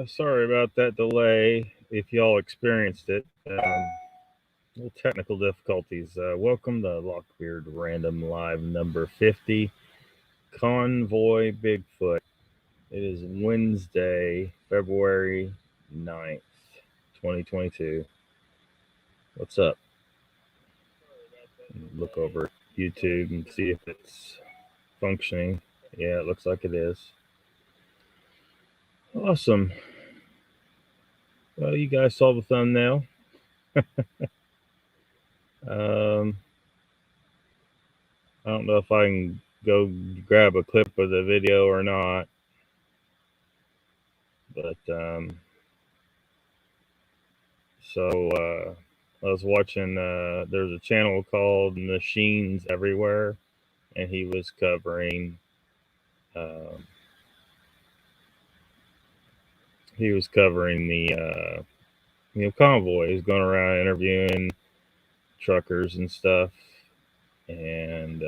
Sorry about that delay, if y'all experienced it. Little technical difficulties. Welcome to Lockbeard Random Live number 50, Convoy Bigfoot. It is Wednesday, February 9th, 2022. What's up? Look over at YouTube and see if it's functioning. Yeah, it looks like it is. Awesome. Well, you guys saw the thumbnail. I don't know if I can go grab a clip of the video or not, but I was watching. There's a channel called Machines Everywhere, and he was covering. He was covering the convoy. He's going around interviewing truckers and stuff, and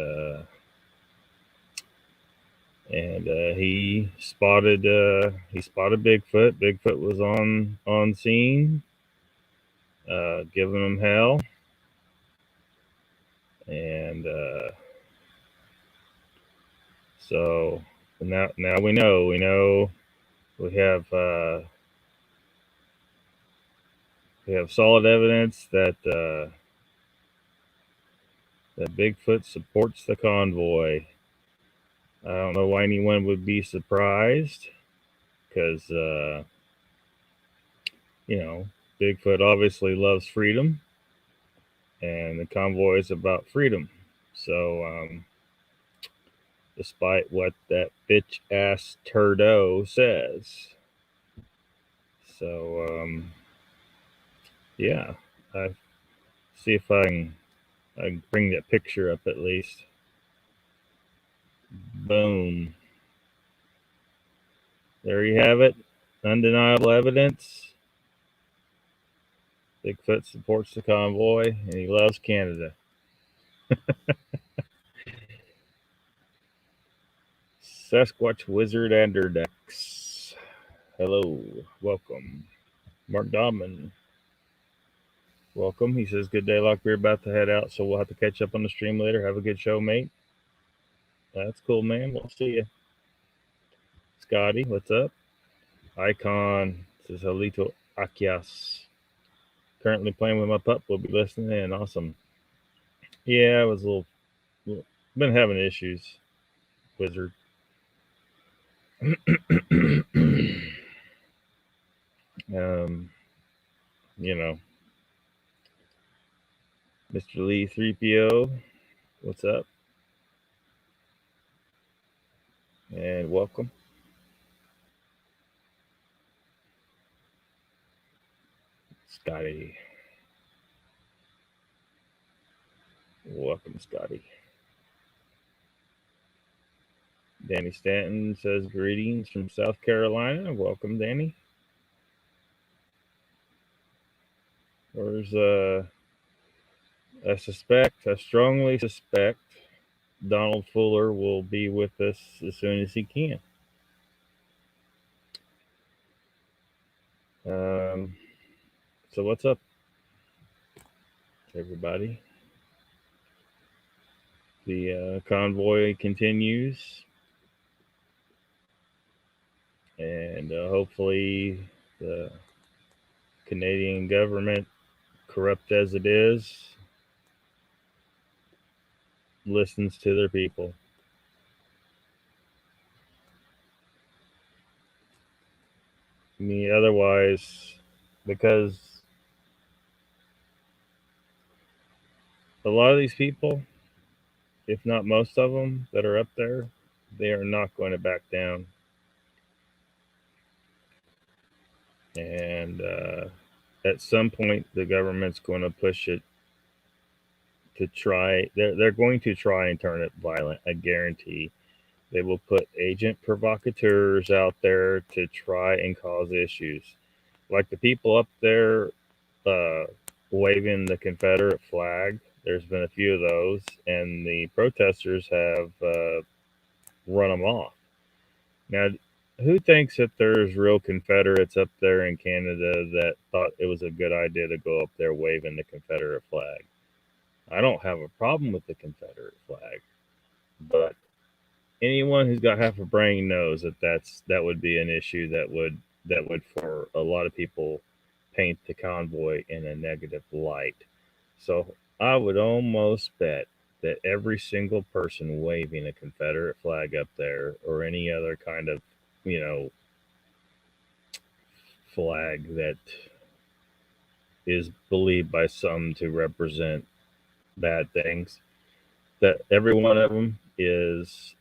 he spotted Bigfoot. Bigfoot was on scene, giving him hell, and so now we know we have solid evidence that that Bigfoot supports the convoy. I don't know why anyone would be surprised, because Bigfoot obviously loves freedom, and the convoy is about freedom. So despite what that bitch ass turdo says. So yeah, I see if I can bring that picture up at least. Boom. There you have it. Undeniable evidence. Bigfoot supports the convoy, and he loves Canada. Sasquatch Wizard Anderdex. Hello. Welcome. Mark Dobman. Welcome. He says, good day, Lockbeard. About to head out, so we'll have to catch up on the stream later. Have a good show, mate. That's cool, man. We'll see you. Scotty, what's up? Icon says, Halito Akias. Currently playing with my pup. We'll be listening in. Awesome. Yeah, I was been having issues, Wizard. Mr. Lee 3PO, what's up? And welcome. Scotty. Welcome, Scotty. Danny Stanton says, greetings from South Carolina. Welcome, Danny. Where's I strongly suspect Donald Fuller will be with us as soon as he can. So what's up, everybody? The convoy continues, and hopefully the Canadian government, corrupt as it is, listens to their people. I mean, otherwise, because a lot of these people, if not most of them that are up there, they are not going to back down. And at some point, the government's going to push it to try. They're going to try and turn it violent. I guarantee. They will put agent provocateurs out there to try and cause issues. Like the people up there waving the Confederate flag. There's been a few of those, and the protesters have run them off. Now, who thinks that there's real Confederates up there in Canada that thought it was a good idea to go up there waving the Confederate flag? I don't have a problem with the Confederate flag, but anyone who's got half a brain knows that that would be an issue that would for a lot of people paint the convoy in a negative light. So I would almost bet that every single person waving a Confederate flag up there or any other kind of, you know, flag that is believed by some to represent bad things, that every one of them is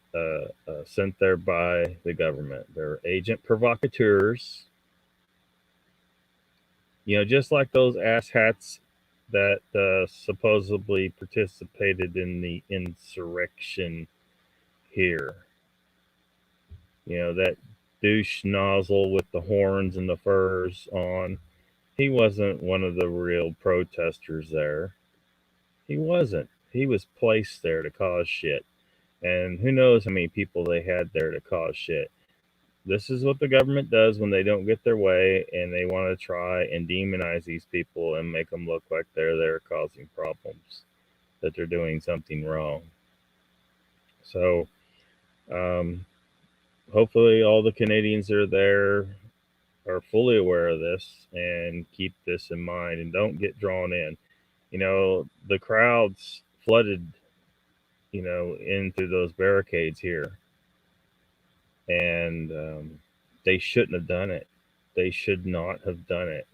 sent there by the government. They're agent provocateurs. You know, just like those asshats that supposedly participated in the insurrection here. You know, that douche nozzle with the horns and the furs on. He wasn't one of the real protesters there. He wasn't. He was placed there to cause shit. And who knows how many people they had there to cause shit. This is what the government does when they don't get their way and they want to try and demonize these people and make them look like they're there causing problems, that they're doing something wrong. So, hopefully, all the Canadians that are there are fully aware of this and keep this in mind and don't get drawn in. You know, the crowds flooded, you know, into those barricades here, and they shouldn't have done it. They should not have done it.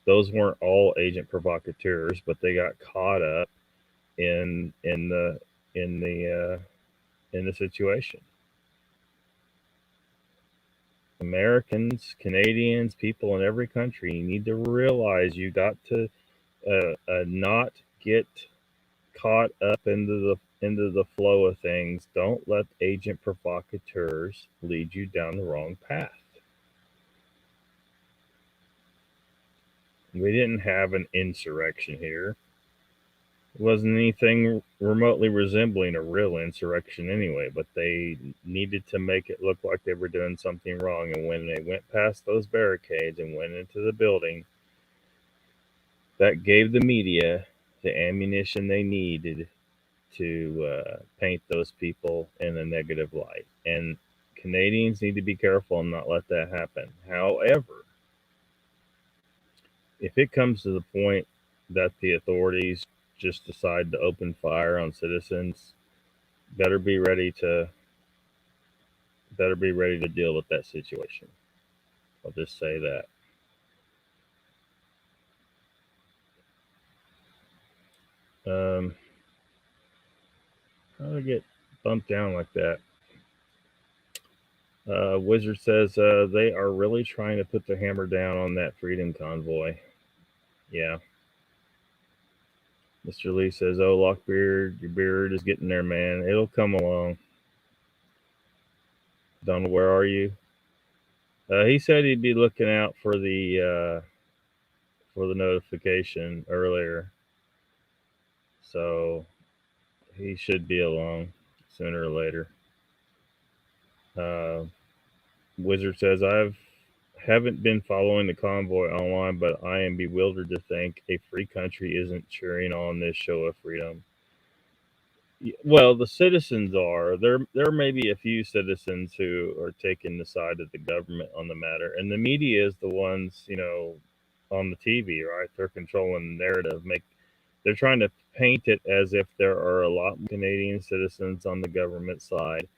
Those weren't all agent provocateurs, but they got caught up in the situation. Americans, Canadians, people in every country, you need to realize you got to not get caught up into the flow of things. Don't let agent provocateurs lead you down the wrong path. We didn't have an insurrection here. It wasn't anything remotely resembling a real insurrection anyway, but they needed to make it look like they were doing something wrong. And when they went past those barricades and went into the building, that gave the media the ammunition they needed to paint those people in a negative light. And Canadians need to be careful and not let that happen. However, if it comes to the point that the authorities just decide to open fire on citizens, better be ready to deal with that situation. I'll just say that. How do I get bumped down like that? Wizard says they are really trying to put the hammer down on that freedom convoy. Yeah. Mr. Lee says, "Oh, Lockbeard, your beard is getting there, man. It'll come along." Donald, where are you? He said he'd be looking out for the notification earlier, so he should be along sooner or later. Wizard says, haven't been following the convoy online, but I am bewildered to think a free country isn't cheering on this show of freedom. Well, the citizens are. There may be a few citizens who are taking the side of the government on the matter, and the media is the ones, you know, on the TV, right? They're controlling the narrative. They're trying to paint it as if there are a lot more Canadian citizens on the government side,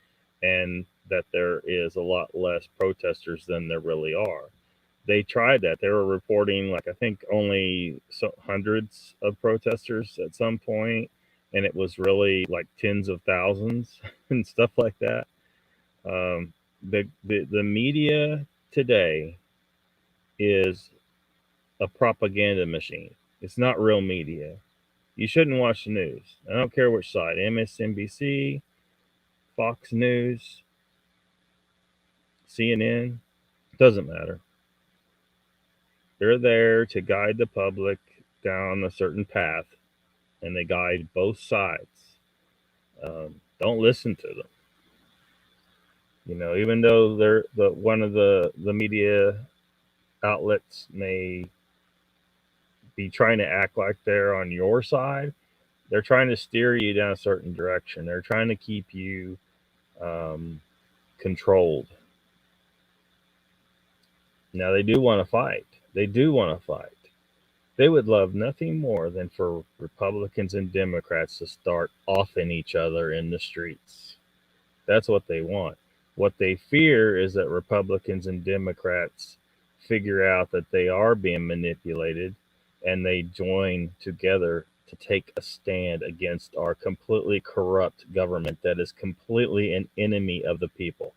and that there is a lot less protesters than there really are. They tried that. They were reporting, like, I think only hundreds of protesters at some point, and it was really like tens of thousands and stuff like that. The media today is a propaganda machine. It's not real media. You shouldn't watch the news. I don't care which side, MSNBC, Fox News, CNN, doesn't matter. They're there to guide the public down a certain path, and they guide both sides. Don't listen to them. Even though one of the media outlets may be trying to act like they're on your side, they're trying to steer you down a certain direction. They're trying to keep you controlled. Now they do want to fight. They do want to fight. They would love nothing more than for Republicans and Democrats to start offing each other in the streets. That's what they want. What they fear is that Republicans and Democrats figure out that they are being manipulated and they join together to take a stand against our completely corrupt government that is completely an enemy of the people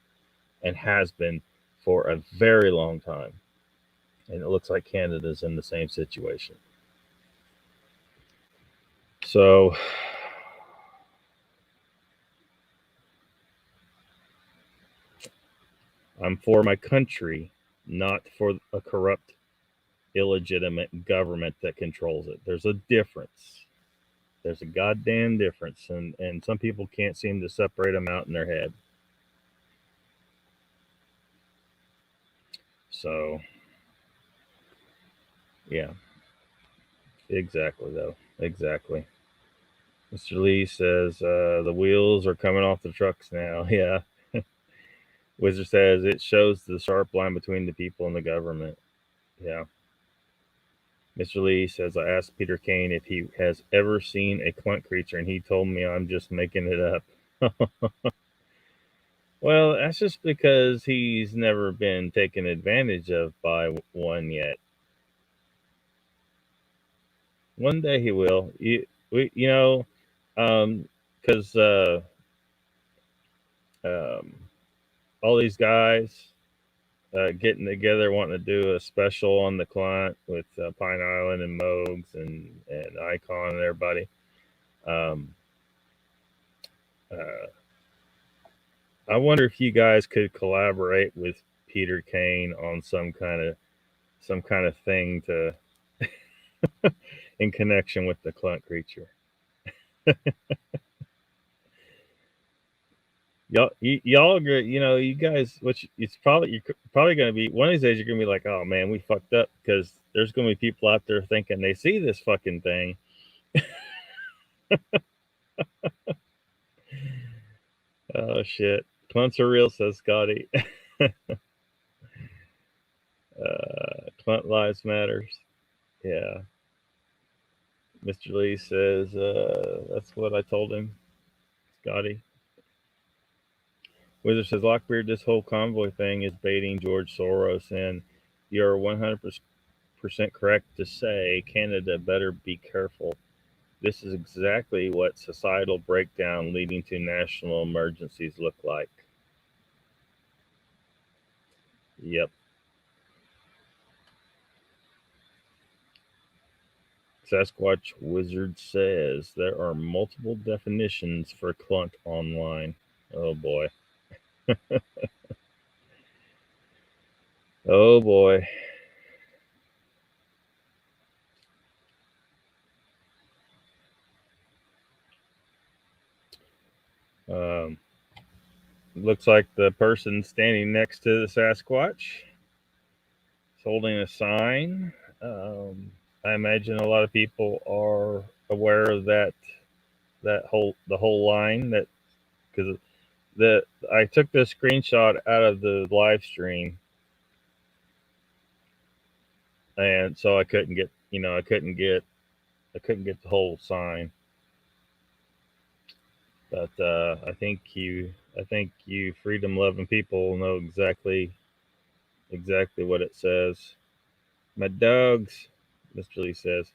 and has been for a very long time. And it looks like Canada's in the same situation. So I'm for my country, not for a corrupt, illegitimate government that controls it. There's a difference. There's a goddamn difference. And some people can't seem to separate them out in their head. So, yeah. Exactly, though. Exactly. Mr. Lee says the wheels are coming off the trucks now. Yeah. Wizard says it shows the sharp line between the people and the government. Yeah. Mr. Lee says I asked Peter Kane if he has ever seen a Clunt creature, and he told me I'm just making it up. Well, that's just because he's never been taken advantage of by one yet. One day he will. Because all these guys getting together wanting to do a special on the client with Pine Island and Mogs and Icon and everybody. I wonder if you guys could collaborate with Peter Kane on some kind of thing to in connection with the Clunt creature. y'all, you guys, which it's probably you're probably going to be one of these days. You're going to be like, oh man, we fucked up because there's going to be people out there thinking they see this fucking thing. Oh shit, Clunts are real, says Scotty. Clunt lives matters. Yeah. Mr. Lee says that's what I told him, Scotty. Wizard says, Lockbeard, this whole convoy thing is baiting George Soros, and you're 100% correct to say Canada better be careful. This is exactly what societal breakdown leading to national emergencies look like. Yep. Sasquatch Wizard says there are multiple definitions for Clunt online. Oh boy. Oh boy. Looks like the person standing next to the Sasquatch is holding a sign. I imagine a lot of people are aware of the whole line, that because I took this screenshot out of the live stream, and so I couldn't get the whole sign. But I think you freedom loving people know exactly what it says. My dogs, Mr. Lee says.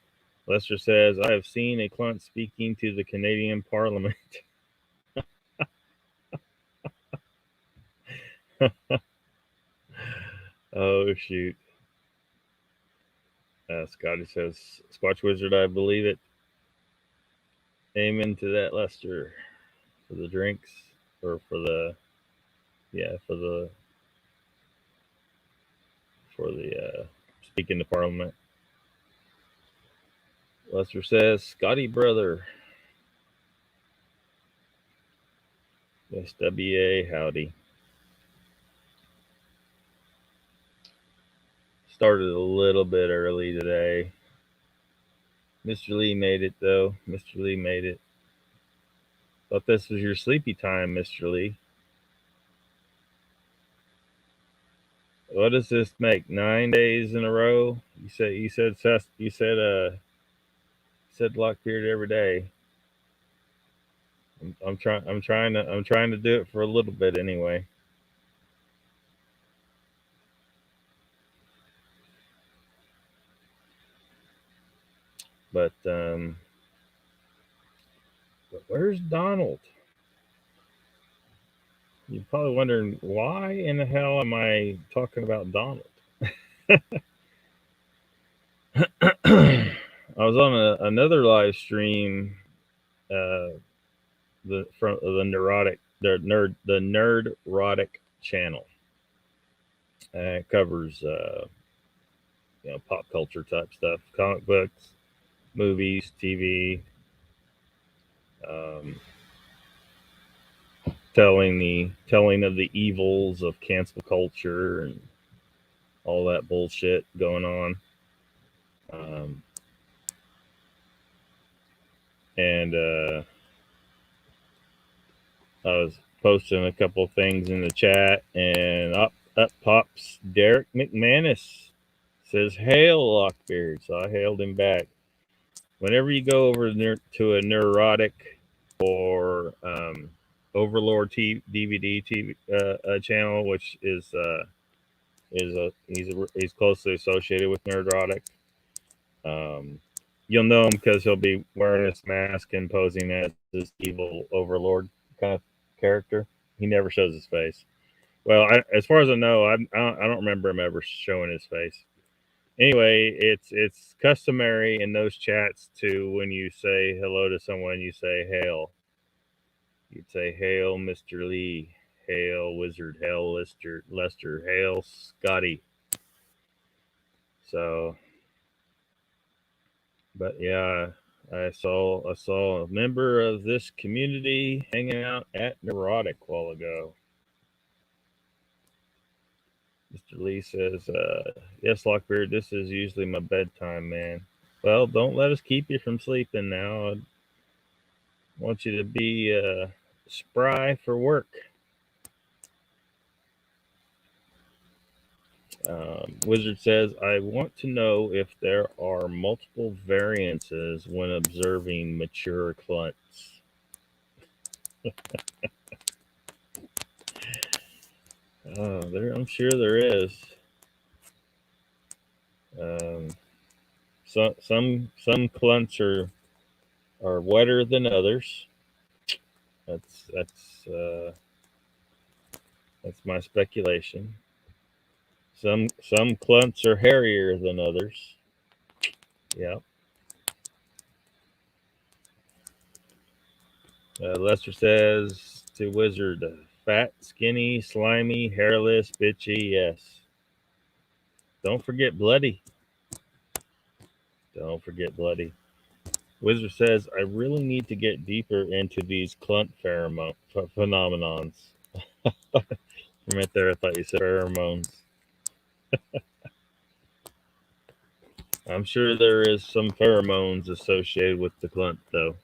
Lester says, I have seen a Clunt speaking to the Canadian Parliament. Oh, shoot. Scotty says, Squatch Wizard, I believe it. Amen to that, Lester. For the drinks, or for the speaking to Parliament. Lester says, Scotty brother. SWA, howdy. started a little bit early today. Mr. Lee made it, though. Mr. Lee made it. Thought this was your sleepy time, Mr. Lee. What does this make? 9 days in a row? You said Lockbeard every day. I'm trying to do it for a little bit anyway. But where's Donald? You're probably wondering, why in the hell am I talking about Donald? I was on another live stream, from the Nerdrotic channel. It covers pop culture type stuff, comic books, movies, TV, telling of the evils of cancel culture and all that bullshit going on. And I was posting a couple of things in the chat, and up pops Derek McManus. Says, "Hail, Lockbeard." So I hailed him back. Whenever you go over to a Neurotic or Overlord DVD channel, which is he's closely associated with Nerdrotic, you'll know him because he'll be wearing his mask and posing as this evil Overlord kind of character. He never shows his face. Well, as far as I know, I don't remember him ever showing his face. Anyway, it's customary in those chats to, when you say hello to someone, you say hail. You'd say, "Hail, Mr. Lee. Hail, Wizard. Hail, Lester. Hail, Scotty." So, but yeah, I saw a member of this community hanging out at Neurotic a while ago. Mr. Lee says, "Yes, Lockbeard, this is usually my bedtime, man." Well, don't let us keep you from sleeping now. I want you to be spry for work. Wizard says, "I want to know if there are multiple variances when observing mature clunts." I'm sure there is. Some clunts are wetter than others. That's my speculation. Some clunts are hairier than others. Yeah. Lester says to Wizard, "Fat, skinny, slimy, hairless, bitchy, yes. Don't forget bloody." Don't forget bloody. Wizard says, "I really need to get deeper into these clunt phenomenons." For a minute there, I thought you said pheromones. I'm sure there is some pheromones associated with the clunt, though.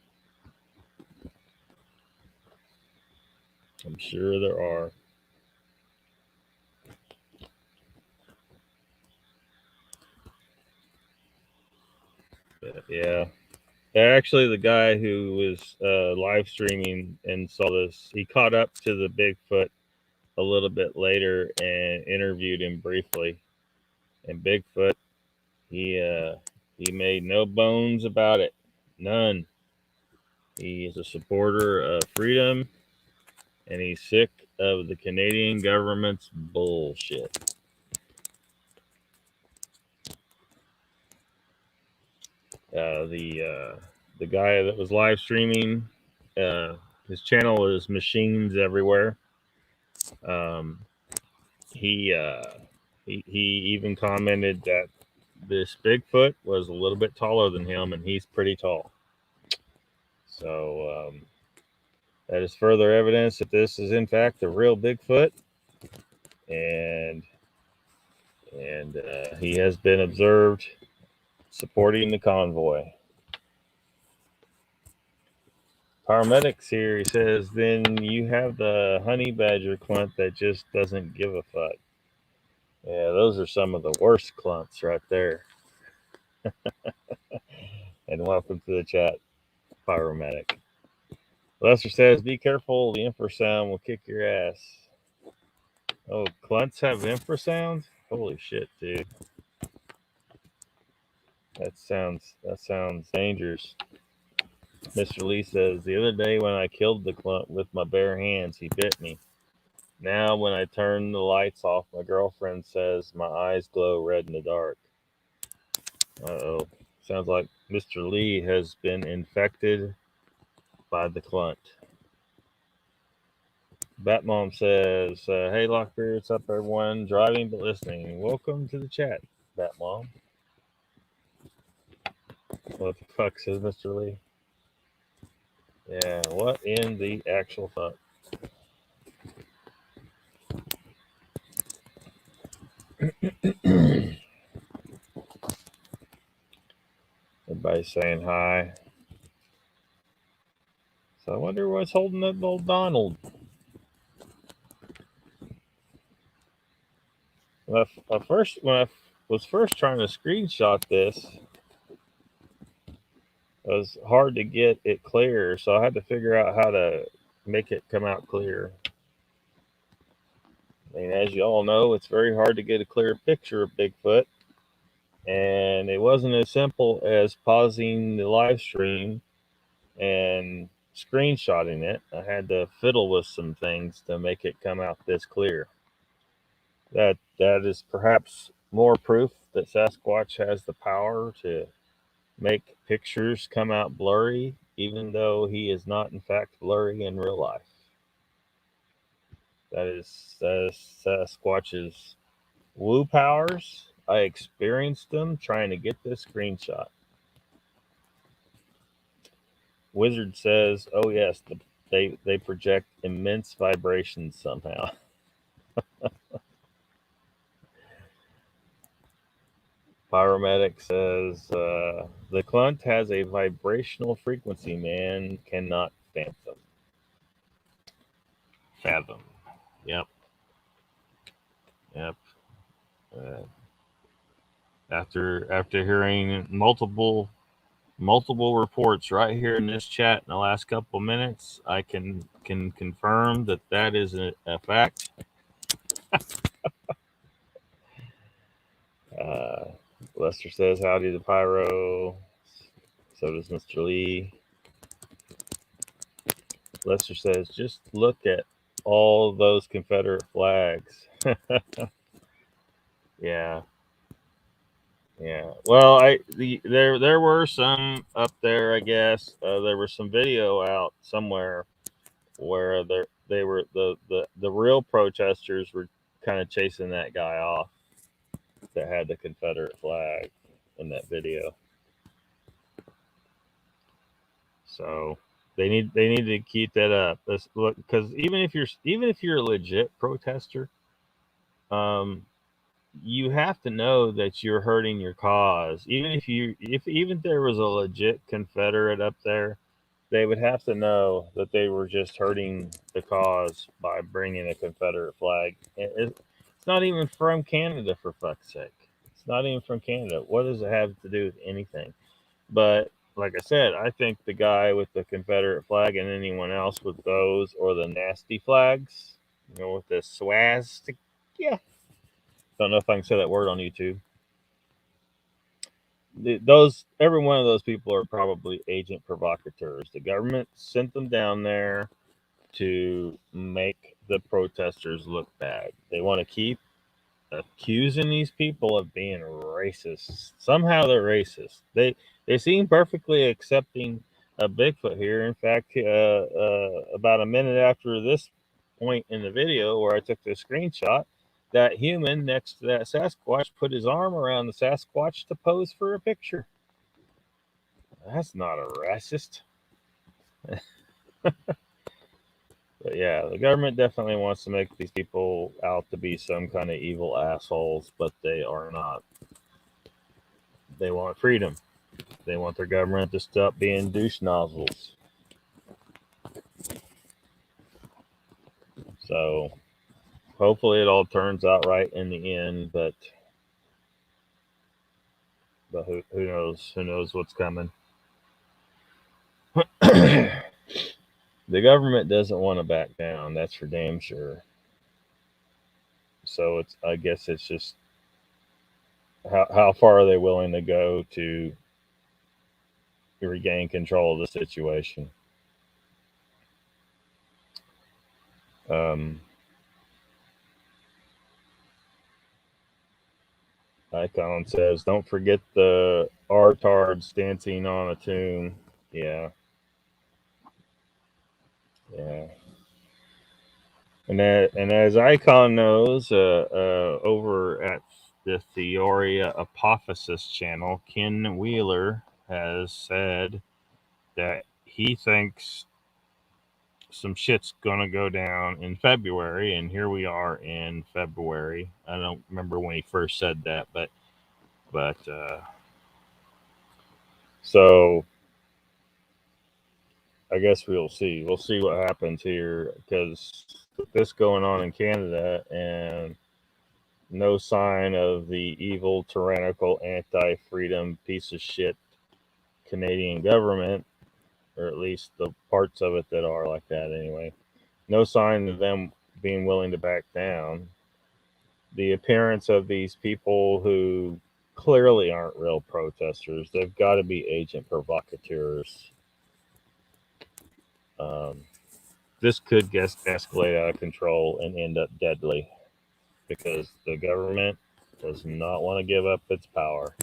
I'm sure there are. But yeah. Actually, the guy who was live streaming and saw this, he caught up to the Bigfoot a little bit later and interviewed him briefly. And Bigfoot, he made no bones about it. None. He is a supporter of freedom, and he's sick of the Canadian government's bullshit. The guy that was live streaming, his channel is Machines Everywhere. He even commented that this Bigfoot was a little bit taller than him, and he's pretty tall. So that is further evidence that this is in fact the real Bigfoot, and And he has been observed supporting the convoy. Paramedics here, he says, then you have the honey badger clunt that just doesn't give a fuck. Yeah, those are some of the worst clunts right there. And welcome to the chat, Pyromedic. Lester says, be careful, the infrasound will kick your ass. Oh, clunts have infrasound? Holy shit, dude. That sounds dangerous. Mr. Lee says, the other day when I killed the clunt with my bare hands, he bit me. Now when I turn the lights off, my girlfriend says my eyes glow red in the dark. Uh-oh. Sounds like Mr. Lee has been infected by the clunt. Batmom says, hey, Lockbeard, what's up, everyone? Driving but listening. Welcome to the chat, Batmom. What the fuck, says Mr. Lee? Yeah, what in the actual fuck? Everybody's saying hi. So I wonder what's holding up old Donald. When I was first trying to screenshot this, it was hard to get it clear, so I had to figure out how to make it come out clear. I mean, as you all know, it's very hard to get a clear picture of Bigfoot, and it wasn't as simple as pausing the live stream and screenshotting it. I had to fiddle with some things to make it come out this clear. That is perhaps more proof that Sasquatch has the power to make pictures come out blurry, even though he is not in fact blurry in real life. That is Sasquatch's woo powers. I experienced them trying to get this screenshot. Wizard says, oh yes, they project immense vibrations somehow. Pyromedic says, the clunt has a vibrational frequency man cannot fathom. Yep. After hearing multiple reports right here in this chat in the last couple minutes, I can confirm that is a fact. Lester says, howdy to Pyro. So does Mr. Lee. Lester says, just look at all those Confederate flags. Yeah. Well, there were some up there, I guess. There was some video out somewhere where the real protesters were kind of chasing that guy off that had the Confederate flag in that video. So they need to keep that up. Because even if you're a legit protester, you have to know that you're hurting your cause. Even if there was a legit Confederate up there, they would have to know that they were just hurting the cause by bringing a Confederate flag. It's not even from Canada, for fuck's sake. It's not even from Canada. What does it have to do with anything? But like I said, I think the guy with the Confederate flag and anyone else with those or the nasty flags, with the swastika. Yeah. Don't know if I can say that word on YouTube. Every one of those people are probably agent provocateurs. The government sent them down there to make the protesters look bad. They want to keep accusing these people of being racist. Somehow they're racist. They seem perfectly accepting of Bigfoot here. In fact, about a minute after this point in the video where I took the screenshot, that human next to that Sasquatch put his arm around the Sasquatch to pose for a picture. That's not a racist. But yeah, the government definitely wants to make these people out to be some kind of evil assholes, but they are not. They want freedom. They want their government to stop being douche nozzles. So hopefully it all turns out right in the end, but who knows? Who knows what's coming? The government doesn't want to back down. That's for damn sure. So I guess it's just how far are they willing to go to regain control of the situation? Um, Icon says, "Don't forget the artards dancing on a tomb." Yeah, yeah. And as Icon knows, over at the Theoria Apophysis channel, Ken Wheeler has said that he thinks some shit's gonna go down in February, and here we are in February. I don't remember when he first said that, but so I guess we'll see. We'll see what happens here because with this going on in Canada and no sign of the evil, tyrannical, anti-freedom piece of shit Canadian government, or at least the parts of it that are like that anyway. No sign of them being willing to back down. The appearance of these people who clearly aren't real protesters, they've got to be agent provocateurs. Um, this could escalate out of control and end up deadly because the government does not want to give up its power.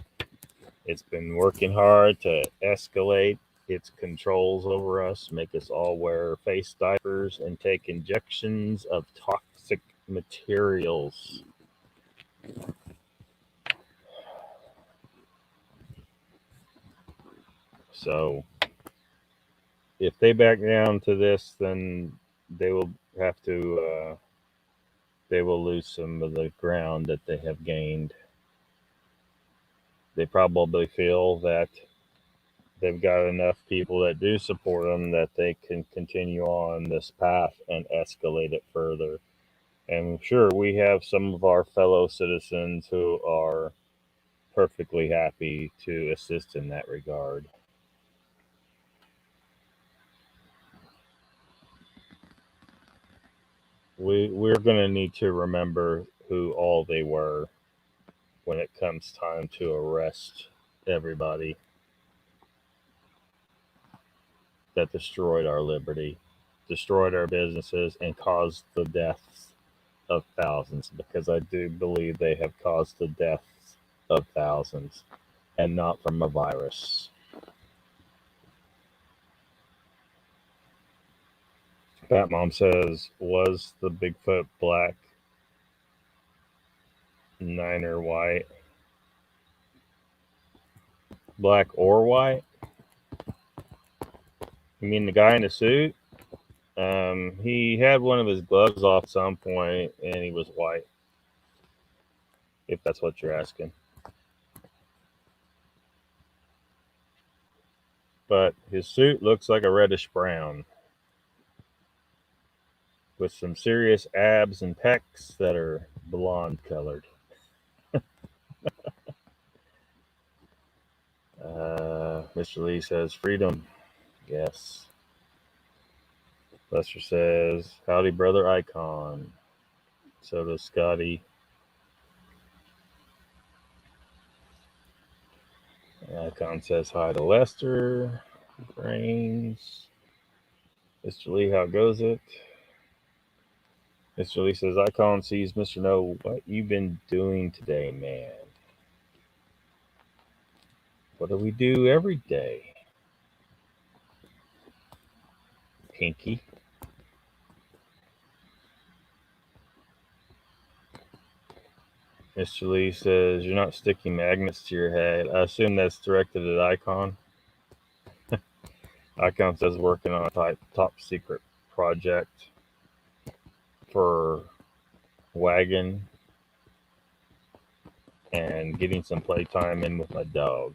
It's been working hard to escalate its controls over us, make us all wear face diapers and take injections of toxic materials. So if they back down to this, then they will have to they will lose some of the ground that they have gained. They probably feel that they've got enough people that do support them that they can continue on this path and escalate it further. And sure, we have some of our fellow citizens who are perfectly happy to assist in that regard. We're going to need to remember who all they were when it comes time to arrest everybody that destroyed our liberty, destroyed our businesses, and caused the deaths of thousands, because I do believe they have caused the deaths of thousands and not from a virus. Fat Mom says, was the Bigfoot black, niner white? Black or white? You mean the guy in the suit? He had one of his gloves off at some point and he was white, if that's what you're asking. But his suit looks like a reddish brown with some serious abs and pecs that are blonde colored. Mr. Lee says, freedom. Yes. Lester says, howdy, brother Icon. So does Scotty. Icon says hi to Lester. Brains. Mr. Lee, how goes it? Mr. Lee says, Icon sees Mr. No, what you been doing today, man? What do we do every day? Pinky. Mr. Lee says, you're not sticking magnets to your head. I assume that's directed at Icon. Icon says, working on a top secret project. for wagging and getting some playtime in with my dog.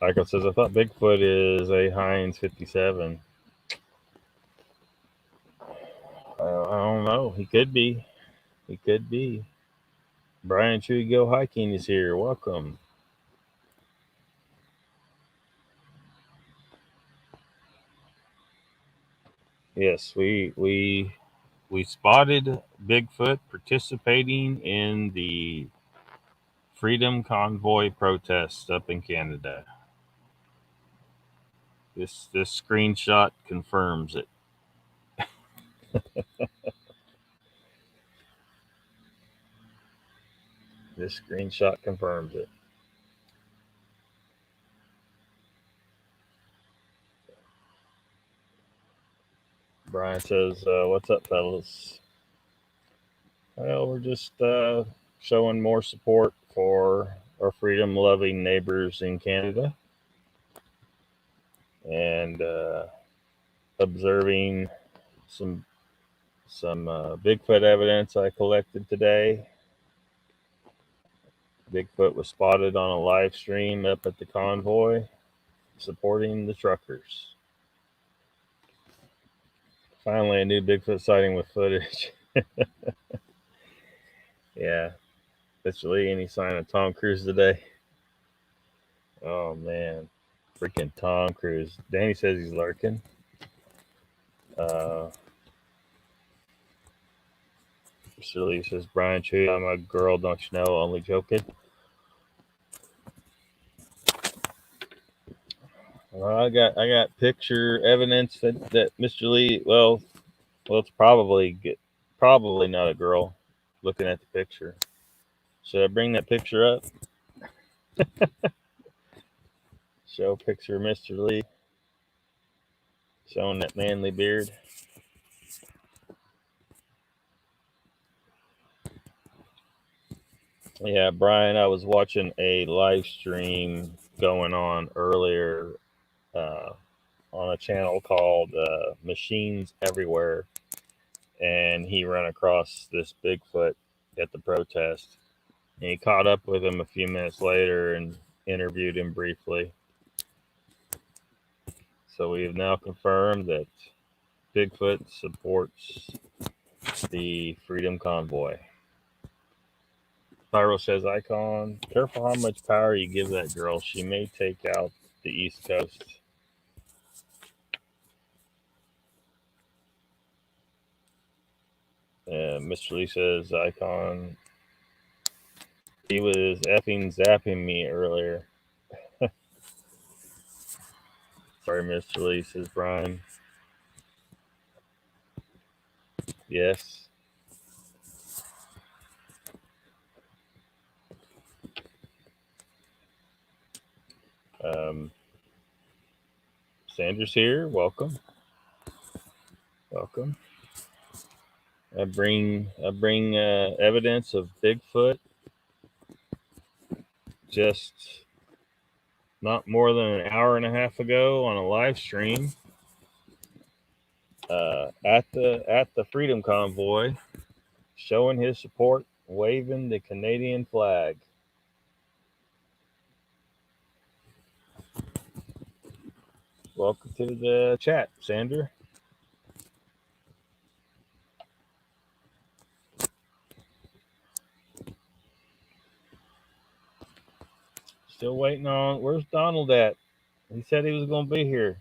Michael says, I thought Bigfoot is a Heinz 57. I don't know. He could be. He could be. Brian Chewy Go Hiking is here. Welcome. Yes, we spotted Bigfoot participating in the Freedom Convoy protests up in Canada. This screenshot confirms it. This screenshot confirms it. Brian says, what's up, fellas? Well, we're just showing more support for our freedom-loving neighbors in Canada and observing some Bigfoot evidence I collected today. Bigfoot was spotted on a live stream up at the Convoy supporting the truckers. Finally, a new Bigfoot sighting with footage. Yeah. Literally any sign of Tom Cruise today. Oh, man. Freaking Tom Cruise. Danny says he's lurking. Mr. Lee says, Brian Chew, I'm a girl, don't you know? Only joking. Well, I got picture evidence that Mr. Lee. Well, it's probably not a girl. Looking at the picture, should I bring that picture up? Show picture of Mr. Lee showing that manly beard. Yeah, Brian, I was watching a live stream going on earlier on a channel called Machines Everywhere, and he ran across this Bigfoot at the protest, and he caught up with him a few minutes later and interviewed him briefly. So we have now confirmed that Bigfoot supports the Freedom Convoy. Pyro says, Icon, careful how much power you give that girl. She may take out the East Coast. Mr. Lee says, Icon, he was effing zapping me earlier. Sorry, Mr. Lee, says Brian. Yes. Sandra's here. Welcome. Welcome. I bring evidence of Bigfoot just not more than an hour and a half ago on a live stream at the Freedom Convoy, showing his support, waving the Canadian flag. Welcome to the chat, Sandra. Still waiting on. Where's Donald at? He said he was going to be here.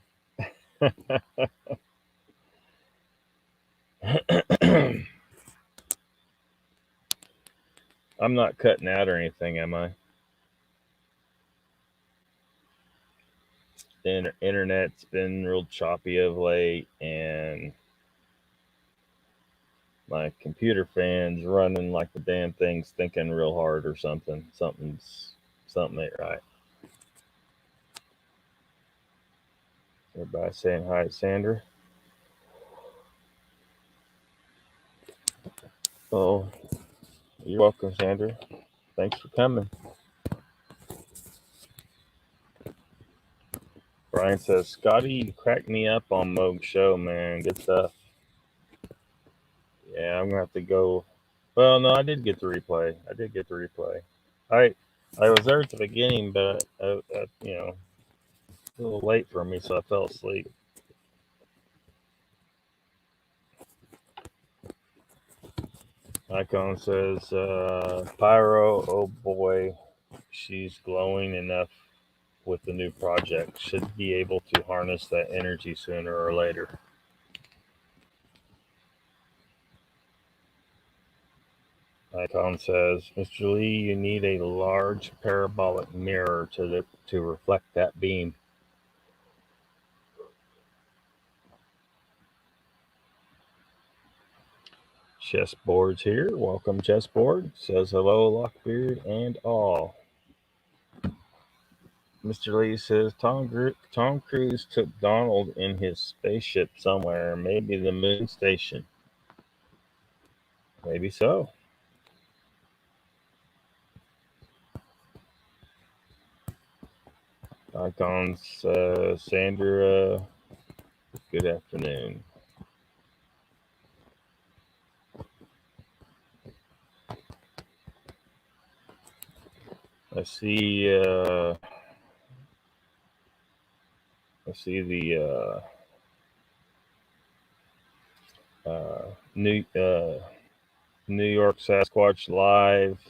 I'm not cutting out or anything, am I? The internet's been real choppy of late, and my computer fan's running like the damn thing's thinking real hard or something. Something ain't right. Everybody saying hi, Sandra. Oh, you're welcome, Sandra. Thanks for coming. Brian says, Scotty, you cracked me up on Moog's show, man. Good stuff. Yeah, I'm going to have to go. Well, no, I did get the replay. I was there at the beginning, but, a little late for me, so I fell asleep. Icon says, Pyro, oh boy, she's glowing enough with the new project. Should be able to harness that energy sooner or later. Icon says, Mr. Lee, you need a large parabolic mirror to reflect that beam. Chessboard's here. Welcome, Chessboard. Says hello, Lockbeard and all. Mr. Lee says Tom Cruise took Donald in his spaceship somewhere, maybe the moon station. Maybe so. Icons, Sandra, good afternoon. I see the New York Sasquatch Live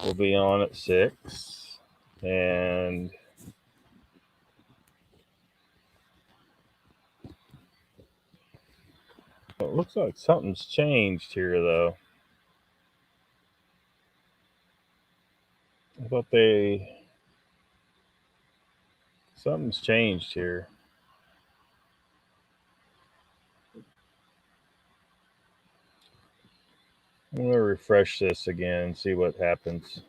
will be on at 6, and it looks like something's changed here, though. I thought something's changed here. I'm going to refresh this again and see what happens.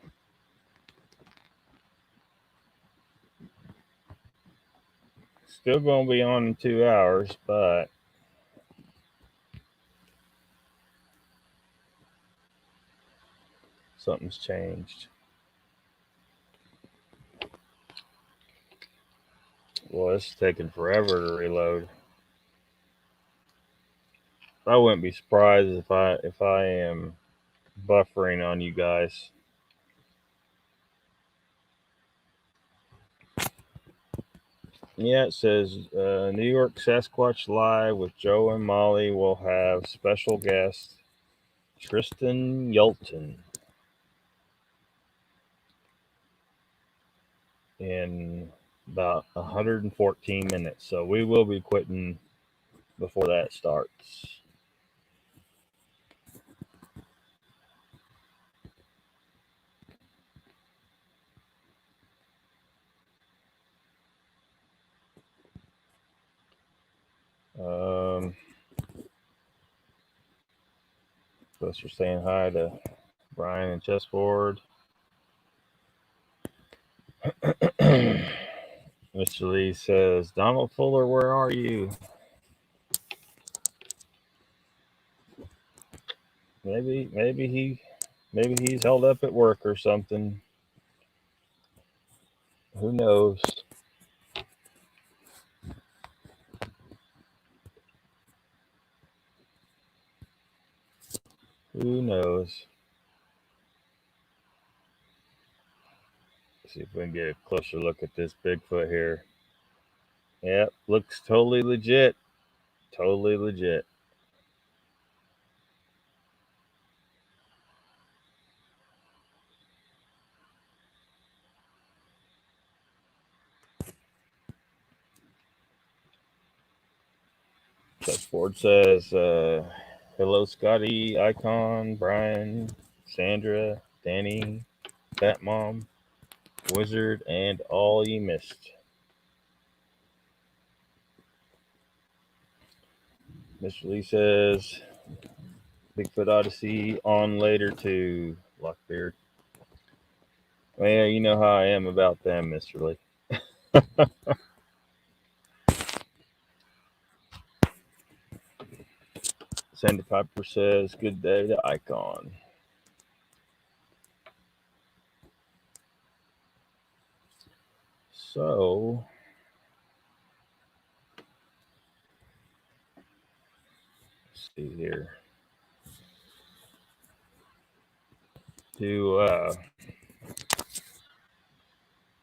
Still going to be on in 2 hours, but something's changed. Well, it's taking forever to reload. I wouldn't be surprised if I am buffering on you guys. Yeah, it says New York Sasquatch Live with Joe and Molly will have special guest Tristan Yelton in about 114 minutes. So we will be quitting before that starts. Plus, you're saying hi to Brian and Chessboard. Mr. Lee says, Donald Fuller, where are you? Maybe he's held up at work or something. Who knows? Who knows? Let's see if we can get a closer look at this Bigfoot here. Yep, looks totally legit. Totally legit. Chessboard says, hello, Scotty, Icon, Brian, Sandra, Danny, Fat Mom, Wizard, and all you missed. Mr. Lee says, Bigfoot Odyssey on later too, Lockbeard. Well, you know how I am about them, Mr. Lee. Sandy Piper says, good day to Icon. So, see here.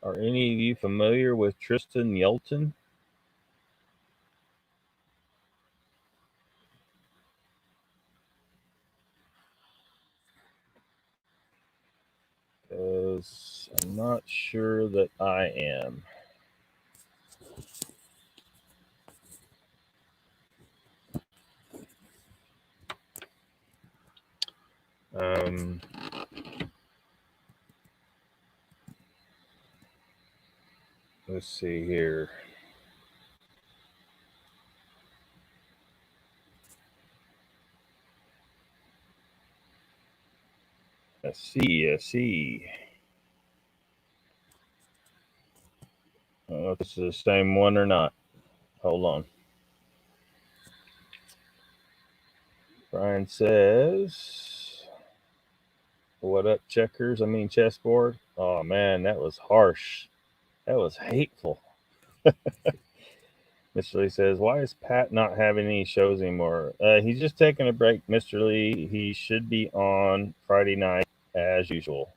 Are any of you familiar with Tristan Yelton? Because I'm not sure that I am. Let's see here. I see. I don't know if this is the same one or not. Hold on. Brian says, "What up, checkers? I mean chessboard." Oh man, that was harsh. That was hateful. Mr. Lee says, "Why is Pat not having any shows anymore?" He's just taking a break, Mr. Lee. He should be on Friday night as usual.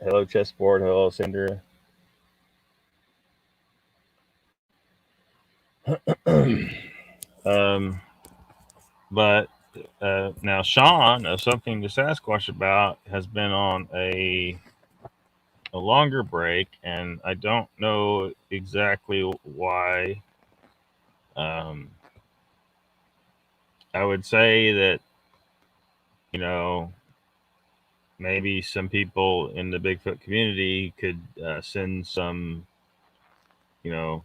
Hello, chessboard. Hello, Cinder. But now Sean of Something to Sasquatch About has been on a longer break, and I don't know exactly why. I would say that, maybe some people in the Bigfoot community could send some, see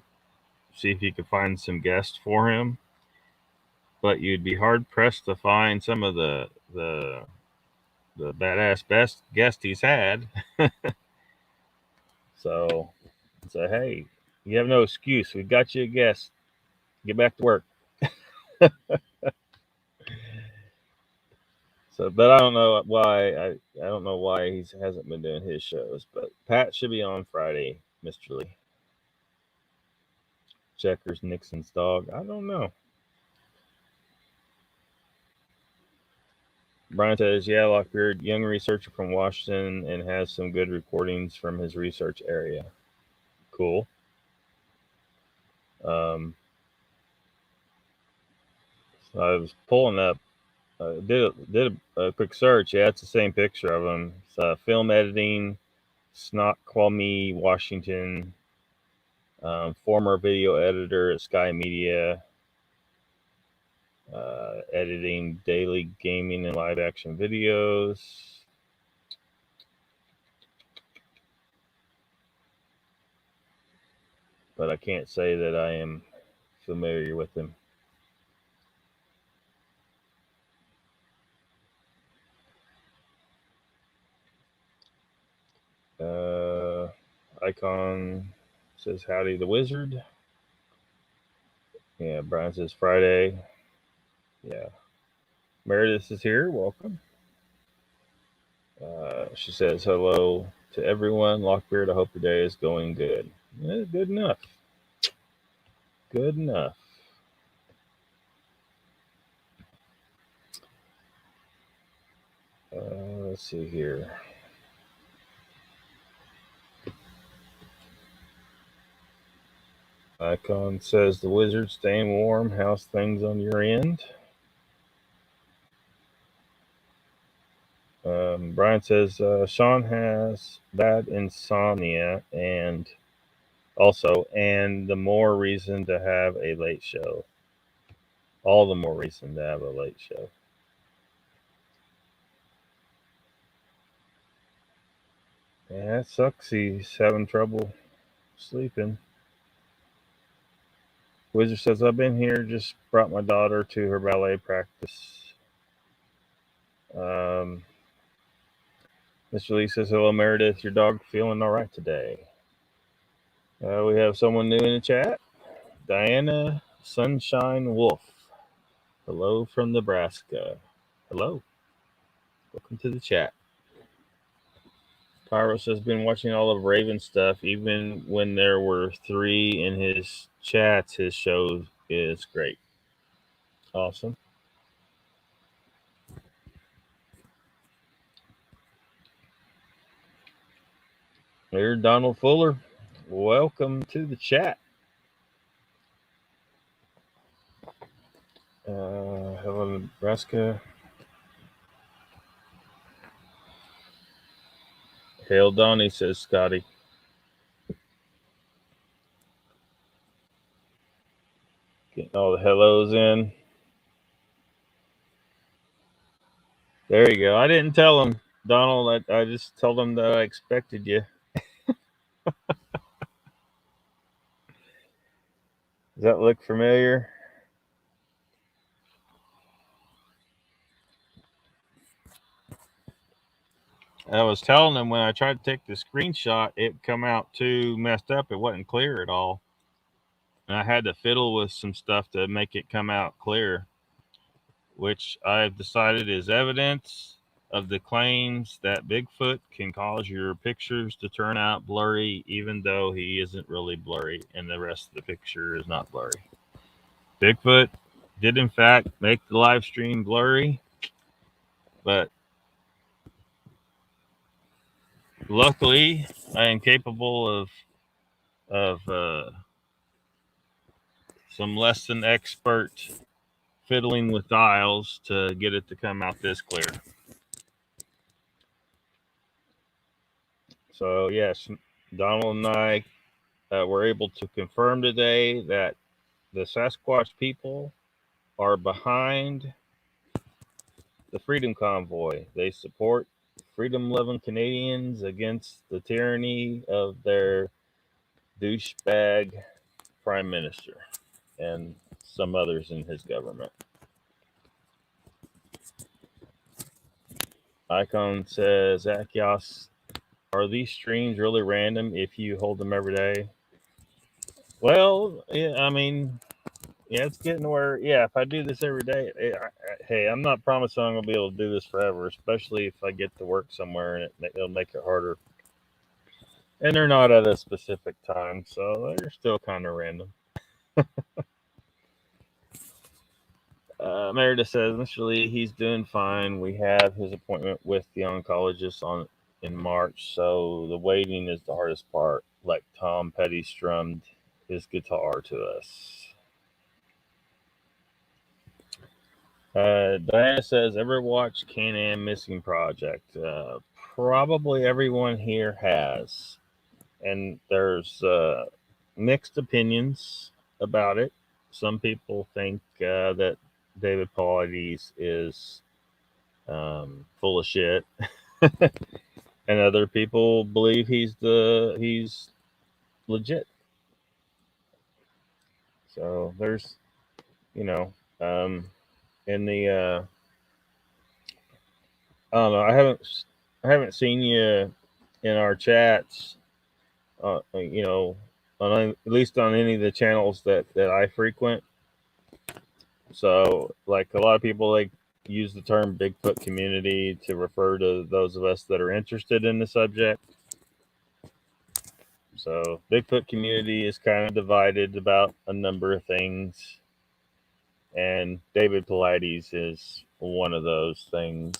if you could find some guests for him. But you'd be hard pressed to find some of the badass best guest he's had. So say, hey, you have no excuse. We got you a guest. Get back to work. So, but I don't know why. I don't know why he hasn't been doing his shows. But Pat should be on Friday, Mr. Lee. Checkers, Nixon's dog. I don't know. Brian says, yeah, Lockbeard, young researcher from Washington, and has some good recordings from his research area. Cool. So I was pulling up, did a quick search. Yeah, it's the same picture of him. It's film editing, Snoqualmie, Washington. Former video editor at Sky Media. Editing daily gaming and live action videos. But I can't say that I am familiar with him. Icon says, howdy the wizard. Yeah, Brian says Friday. Yeah. Meredith is here. Welcome. She says hello to everyone. Lockbeard, I hope your day is going good. Yeah, good enough. Good enough. Let's see here. Icon says the wizard staying warm. How's things on your end? Brian says Sean has bad insomnia and the more reason to have a late show. All the more reason to have a late show. Yeah, it sucks. He's having trouble sleeping. Wizard says, I've been here, just brought my daughter to her ballet practice. Mr. Lee says, hello, Meredith. Your dog feeling all right today? We have someone new in the chat. Diana Sunshine Wolf. Hello from Nebraska. Hello. Welcome to the chat. Pyros has been watching all of Raven stuff, even when there were 3 in his chats, his show is great. Awesome. Here, Donald Fuller. Welcome to the chat. Hello, Nebraska. Hail Donnie, says Scotty. Getting all the hellos in. There you go. I didn't tell him, Donald. I just told him that I expected you. Does that look familiar? I was telling him when I tried to take the screenshot, it come out too messed up. It wasn't clear at all. And I had to fiddle with some stuff to make it come out clear, which I've decided is evidence of the claims that Bigfoot can cause your pictures to turn out blurry, even though he isn't really blurry and the rest of the picture is not blurry. Bigfoot did, in fact, make the live stream blurry, but luckily, I am capable of some less than expert fiddling with dials to get it to come out this clear. So yes, Donald and I were able to confirm today that the Sasquatch people are behind the Freedom Convoy. They support freedom-loving Canadians against the tyranny of their douchebag prime minister and some others in his government. Icon says, Achios, are these streams really random if you hold them every day? Well, yeah, I mean, yeah, it's getting where, yeah, if I do this every day, hey, I'm not promising I'm going to be able to do this forever, especially if I get to work somewhere and it'll make it harder. And they're not at a specific time, so they're still kind of random. Meredith says, Mr. Lee, he's doing fine. We have his appointment with the oncologist in March, so the waiting is the hardest part, like Tom Petty strummed his guitar to us. Diana says, ever watch Can-Am Missing Project? Probably everyone here has. And there's mixed opinions about it. Some people think that David Paulides is full of shit. And other people believe he's legit. So there's, in the I don't know. I haven't seen you in our chats. On at least on any of the channels that I frequent. So, like, a lot of people use the term Bigfoot community to refer to those of us that are interested in the subject. So, Bigfoot community is kind of divided about a number of things, and David Paulides is one of those things.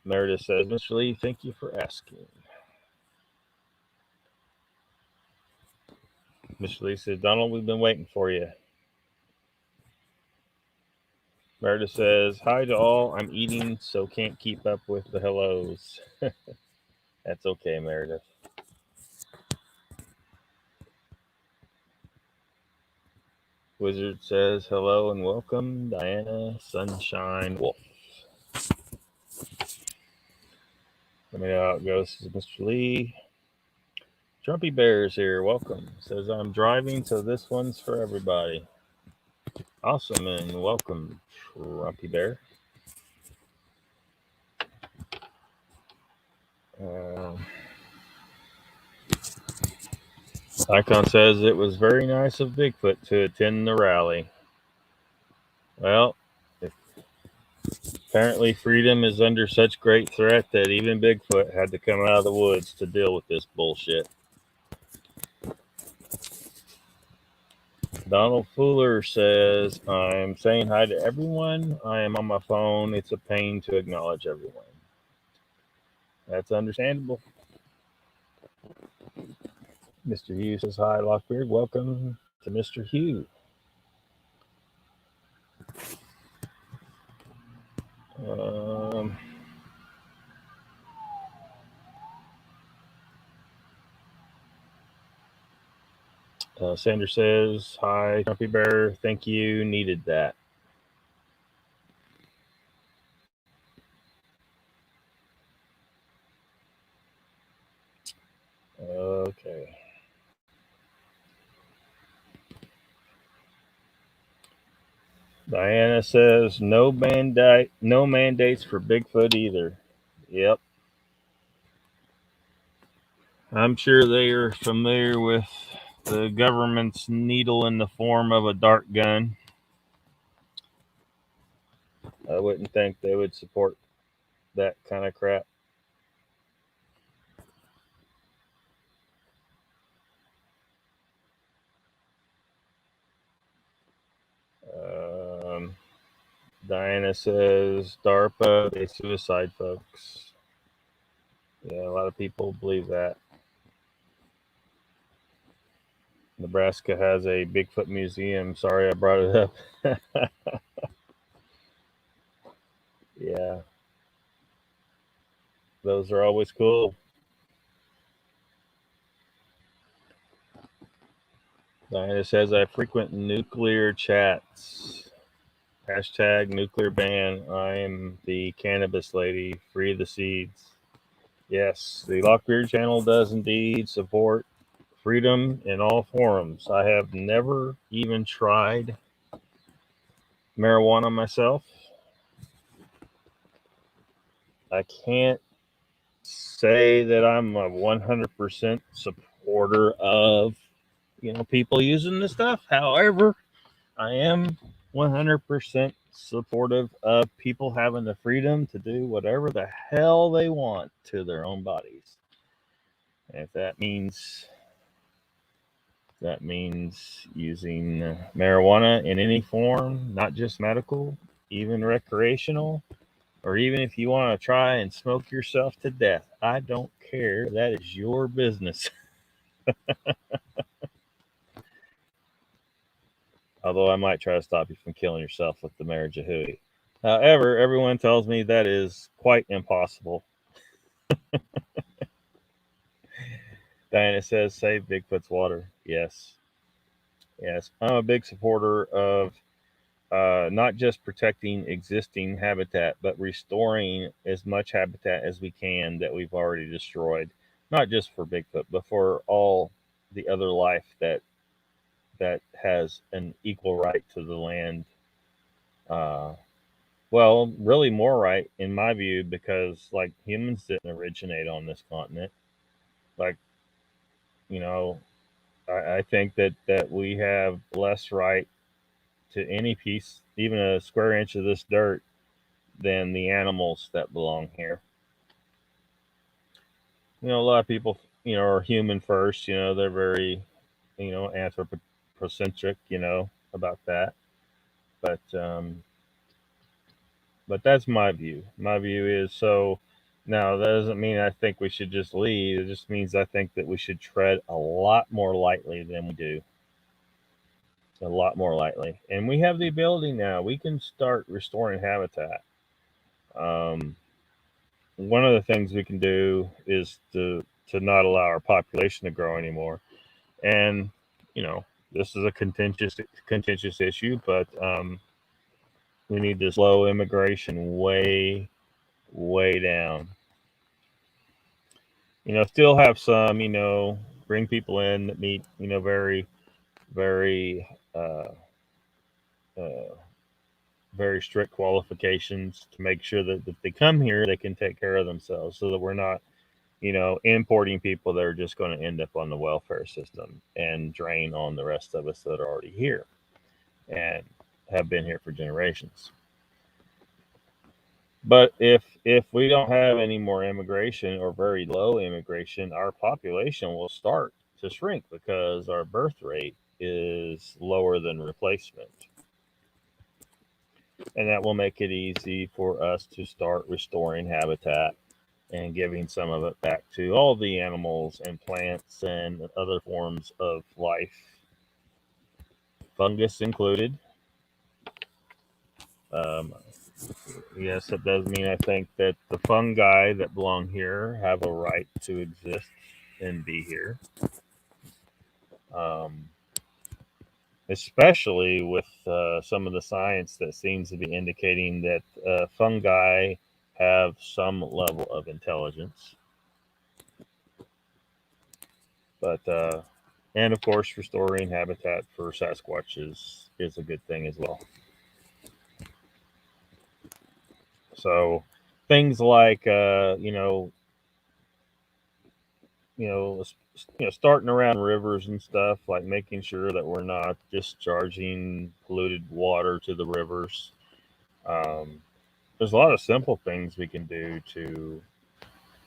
Meredith says, Mr. Lee, thank you for asking. Mr. Lee says, Donald, we've been waiting for you. Meredith says, hi to all. I'm eating, so can't keep up with the hellos. That's okay, Meredith. Wizard says, hello and welcome, Diana Sunshine Wolf. Let me know how it goes, Mr. Lee. Trumpy Bear's here. Welcome. Says, I'm driving, so this one's for everybody. Awesome, and welcome, Trumpy Bear. Icon says it was very nice of Bigfoot to attend the rally. Well, Apparently, freedom is under such great threat that even Bigfoot had to come out of the woods to deal with this bullshit. Donald Fuller says, I'm saying hi to everyone. I am on my phone. It's a pain to acknowledge everyone. That's understandable. Mr. Hugh says, hi, Lockbeard. Welcome to Mr. Hugh. Sanders says, hi, Trumpy Bear. Thank you. Needed that. Okay. Diana says, no mandates for Bigfoot either. Yep. I'm sure they are familiar with the government's needle in the form of a dart gun. I wouldn't think they would support that kind of crap. Diana says, DARPA, they suicide folks. Yeah, a lot of people believe that. Nebraska has a Bigfoot museum. Sorry I brought it up. Yeah. Those are always cool. Diana says, I frequent nuclear chats. Hashtag nuclear ban. I am the cannabis lady. Free the seeds. Yes, the Lockbeard channel does indeed support freedom in all forms. I have never even tried marijuana myself. I can't say that I'm a 100% supporter of people using this stuff. However, I am 100% supportive of people having the freedom to do whatever the hell they want to their own bodies. And if that means using marijuana in any form, not just medical, even recreational, or even if you want to try and smoke yourself to death. I don't care. That is your business. Although I might try to stop you from killing yourself with the marriage of hooey. However, everyone tells me that is quite impossible. Diana says, save Bigfoot's water. Yes. Yes. I'm a big supporter of not just protecting existing habitat, but restoring as much habitat as we can that we've already destroyed. Not just for Bigfoot, but for all the other life that has an equal right to the land. Well, really more right in my view, because like humans didn't originate on this continent. Like, you know, I think that we have less right to any piece, even a square inch of this dirt, than the animals that belong here. A lot of people, are human first. They're very, anthropocentric, about that. But that's my view. My view is so. Now that doesn't mean I think we should just leave. It just means I think that we should tread a lot more lightly than we do. A lot more lightly, and we have the ability now. We can start restoring habitat. Um, One of the things we can do is to not allow our population to grow anymore. And this is a contentious issue, but we need to slow immigration way down. Still have some, bring people in that meet, very, uh, uh, very strict qualifications to make sure that if they come here, they can take care of themselves, so that we're not, importing people that are just going to end up on the welfare system and drain on the rest of us that are already here and have been here for generations. But if we don't have any more immigration or very low immigration, our population will start to shrink because our birth rate is lower than replacement. And that will make it easy for us to start restoring habitat and giving some of it back to all the animals and plants and other forms of life, fungus included. Um, yes, it does mean I think that the fungi that belong here have a right to exist and be here. Um, Especially with some of the science that seems to be indicating that fungi have some level of intelligence. But and of course, restoring habitat for Sasquatch is a good thing as well. So things like starting around rivers and stuff, like making sure that we're not discharging polluted water to the rivers. Um, there's a lot of simple things we can do to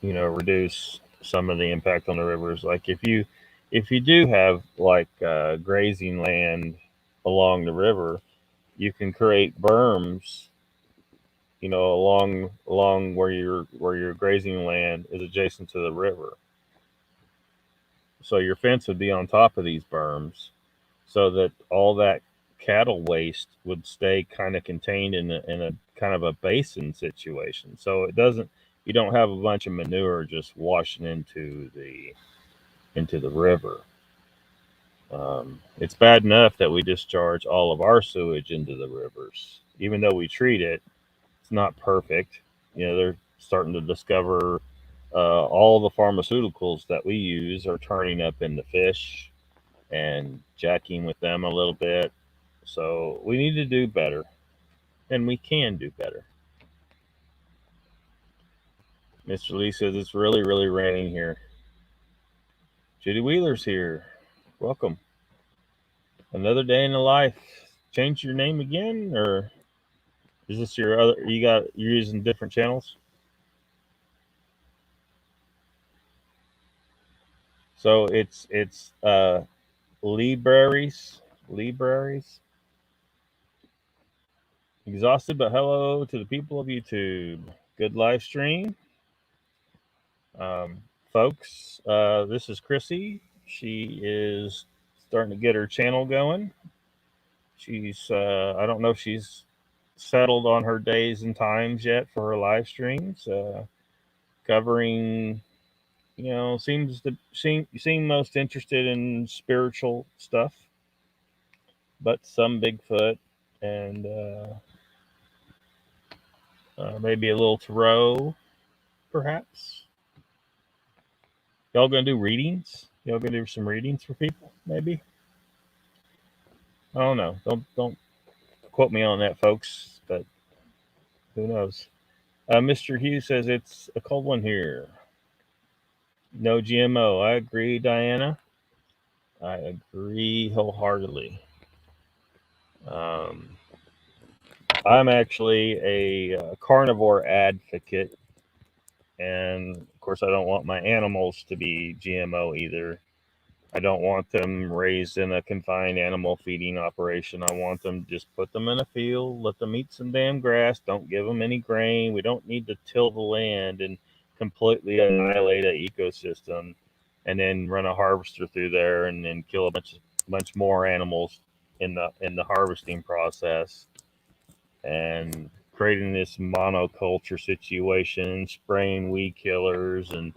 reduce some of the impact on the rivers. Like if you do have like grazing land along the river, you can create berms, along where your grazing land is adjacent to the river. So your fence would be on top of these berms, so that all that cattle waste would stay kind of contained in a kind of a basin situation. So you don't have a bunch of manure just washing into the river. It's bad enough that we discharge all of our sewage into the rivers, even though we treat it. It's not perfect. They're starting to discover all the pharmaceuticals that we use are turning up in the fish and jacking with them a little bit. So we need to do better, and we can do better. Mr. Lee says it's really, really raining here. Judy Wheeler's here. Welcome. Another day in the life. Change your name again, or is this your other? You're using different channels. So it's libraries. Exhausted, but hello to the people of YouTube. Good live stream. Um, Folks, this is Chrissy. She is starting to get her channel going. I don't know if she's settled on her days and times yet for her live streams. Covering, seems to seem most interested in spiritual stuff, but some Bigfoot and maybe a little tarot, perhaps. Y'all gonna do readings? Y'all gonna do some readings for people? Maybe. I don't know. Don't quote me on that, folks. But who knows? Mr. Hughes says it's a cold one here. No GMO. I agree, Diana. I agree wholeheartedly. Um, I'm actually a carnivore advocate, and of course, I don't want my animals to be GMO either. I don't want them raised in a confined animal feeding operation. I want them just put them in a field, let them eat some damn grass. Don't give them any grain. We don't need to till the land and completely annihilate an ecosystem, and then run a harvester through there and then kill a bunch more animals in the harvesting process, and creating this monoculture situation, spraying weed killers and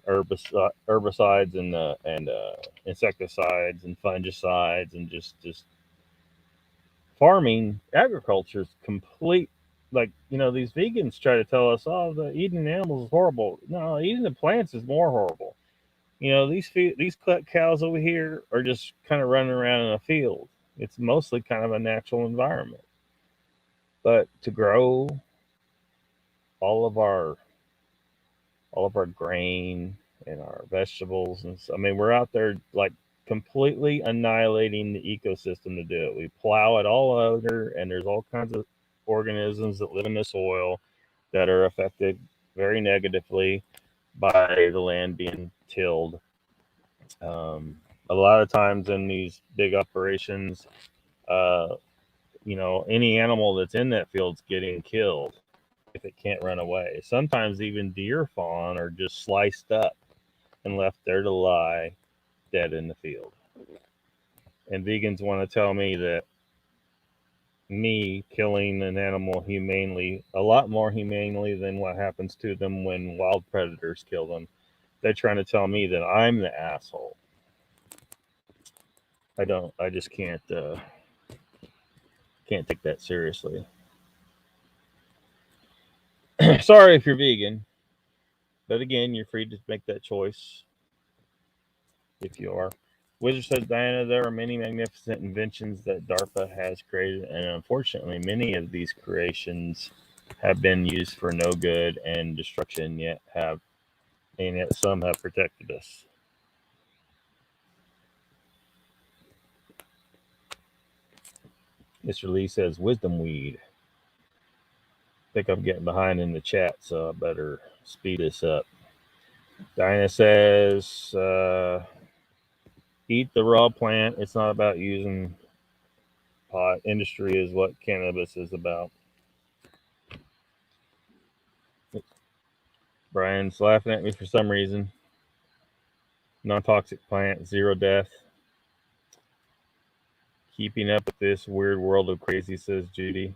herbicides and insecticides and fungicides, and just farming. Agriculture is complete. Like, these vegans try to tell us, oh, the eating animals is horrible. No, eating the plants is more horrible. These cows over here are just kind of running around in a field. It's mostly kind of a natural environment, but to grow all of our all of our grain and our vegetables, and I mean, we're out there like completely annihilating the ecosystem to do it. We plow it all over, and there's all kinds of organisms that live in the soil, that are affected very negatively by the land being tilled. A lot of times in these big operations, uh, any animal that's in that field's getting killed if it can't run away. Sometimes even deer fawn are just sliced up and left there to lie dead in the field. And vegans want to tell me that me killing an animal humanely, a lot more humanely than what happens to them when wild predators kill them. They're trying to tell me that I'm the asshole. I just can't take that seriously. Sorry if you're vegan, but again, you're free to make that choice if you are. Wizard says, Diana, there are many magnificent inventions that DARPA has created, and unfortunately, many of these creations have been used for no good and destruction, yet some have protected us. Mr. Lee says, wisdom weed. I think I'm getting behind in the chat, so I better speed this up. Diana says, eat the raw plant. It's not about using pot. Industry is what cannabis is about. Brian's laughing at me for some reason. Non-toxic plant, zero death. Keeping up with this weird world of crazy, says Judy.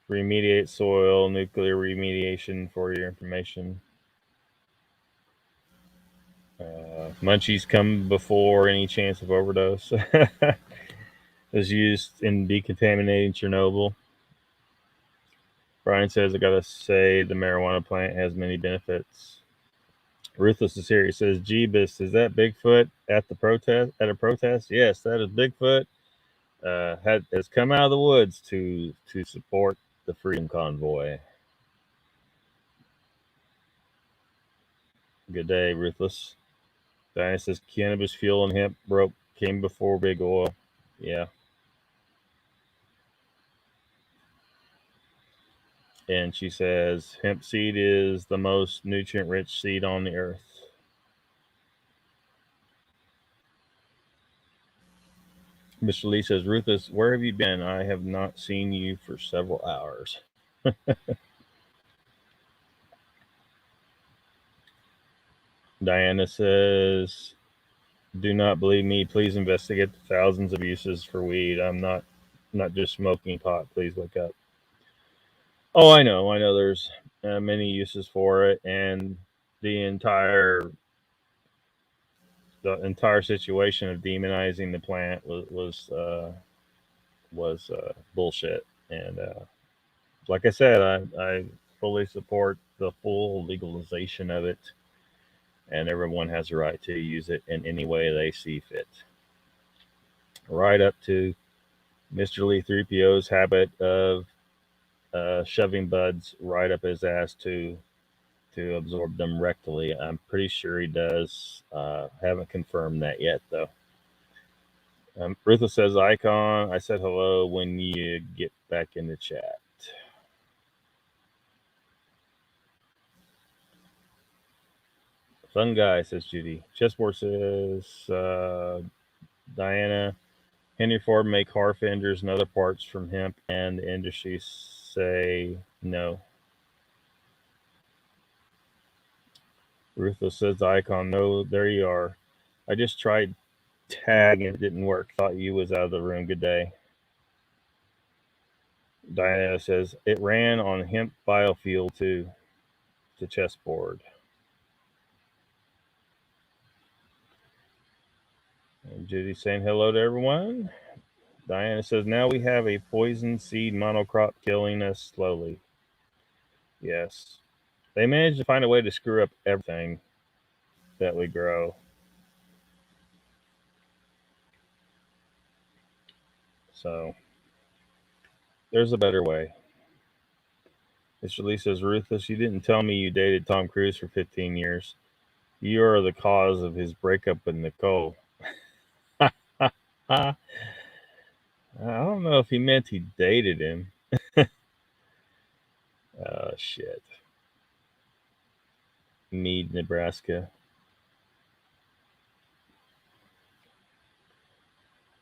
Remediate soil, nuclear remediation for your information. Munchies come before any chance of overdose. Was used in decontaminating Chernobyl. Brian says, I gotta say, the marijuana plant has many benefits. Ruthless is here. He says, Jeebus, is that Bigfoot at the protest? At a protest? Yes, that is Bigfoot. Has come out of the woods to support the Freedom Convoy. Good day, Ruthless. Diana says, cannabis fuel and hemp rope came before big oil. Yeah. And she says, hemp seed is the most nutrient-rich seed on the earth. Mr. Lee says, Ruthless, where have you been? I have not seen you for several hours. Diana says, do not believe me. Please investigate the thousands of uses for weed. I'm not just smoking pot. Please wake up. Oh, I know. There's many uses for it, and the entire situation of demonizing the plant was bullshit. And like I said, I fully support the full legalization of it, and everyone has a right to use it in any way they see fit. Right up to Mr. Lee 3PO's habit of shoving buds right up his ass to absorb them rectally. I'm pretty sure he does. Haven't confirmed that yet, though. Ruthless says, Icon, I said hello when you get back in the chat. Fun guy, says Judy. Chessboard says, Diana, Henry Ford make car fenders and other parts from hemp, and the industry say no. Ruthless says, Icon, no, there you are. I just tried tag and it didn't work. Thought you was out of the room. Good day. Diana says, it ran on hemp biofuel too. To chessboard. And Judy saying hello to everyone. Diana says, now we have a poison seed monocrop killing us slowly. Yes. They managed to find a way to screw up everything that we grow. So there's a better way. Mr. Lee says, Ruthless, you didn't tell me you dated Tom Cruise for 15 years. You are the cause of his breakup with Nicole. I don't know if he meant he dated him. Shit. Mead, Nebraska.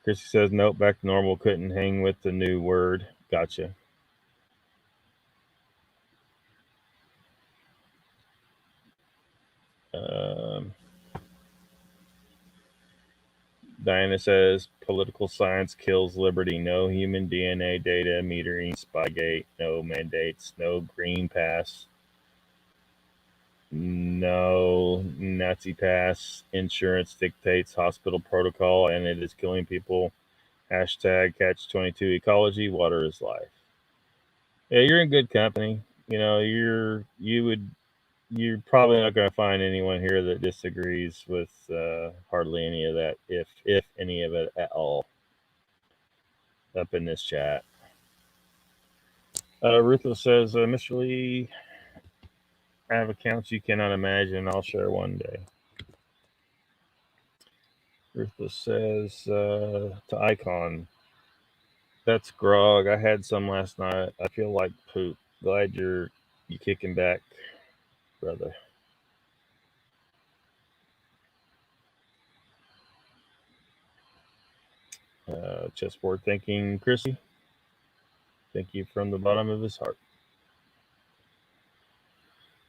Chrissy says, nope, back to normal. Couldn't hang with the new word. Gotcha. Diana says, political science kills liberty. No human DNA data, metering, Spygate, no mandates, no green pass, no Nazi pass. Insurance dictates hospital protocol, and it is killing people. Hashtag catch 22 ecology. Water is life. Yeah, you're in good company. You know, you're probably not going to find anyone here that disagrees with hardly any of that, if any of it at all, up in this chat. Ruthless says, Mr. Lee, I have accounts you cannot imagine. I'll share one day. Ruthless says to Icon, that's grog. I had some last night. I feel like poop. Glad you kicking back, brother. Chessboard thinking, Chrissy. Thank you from the bottom of his heart.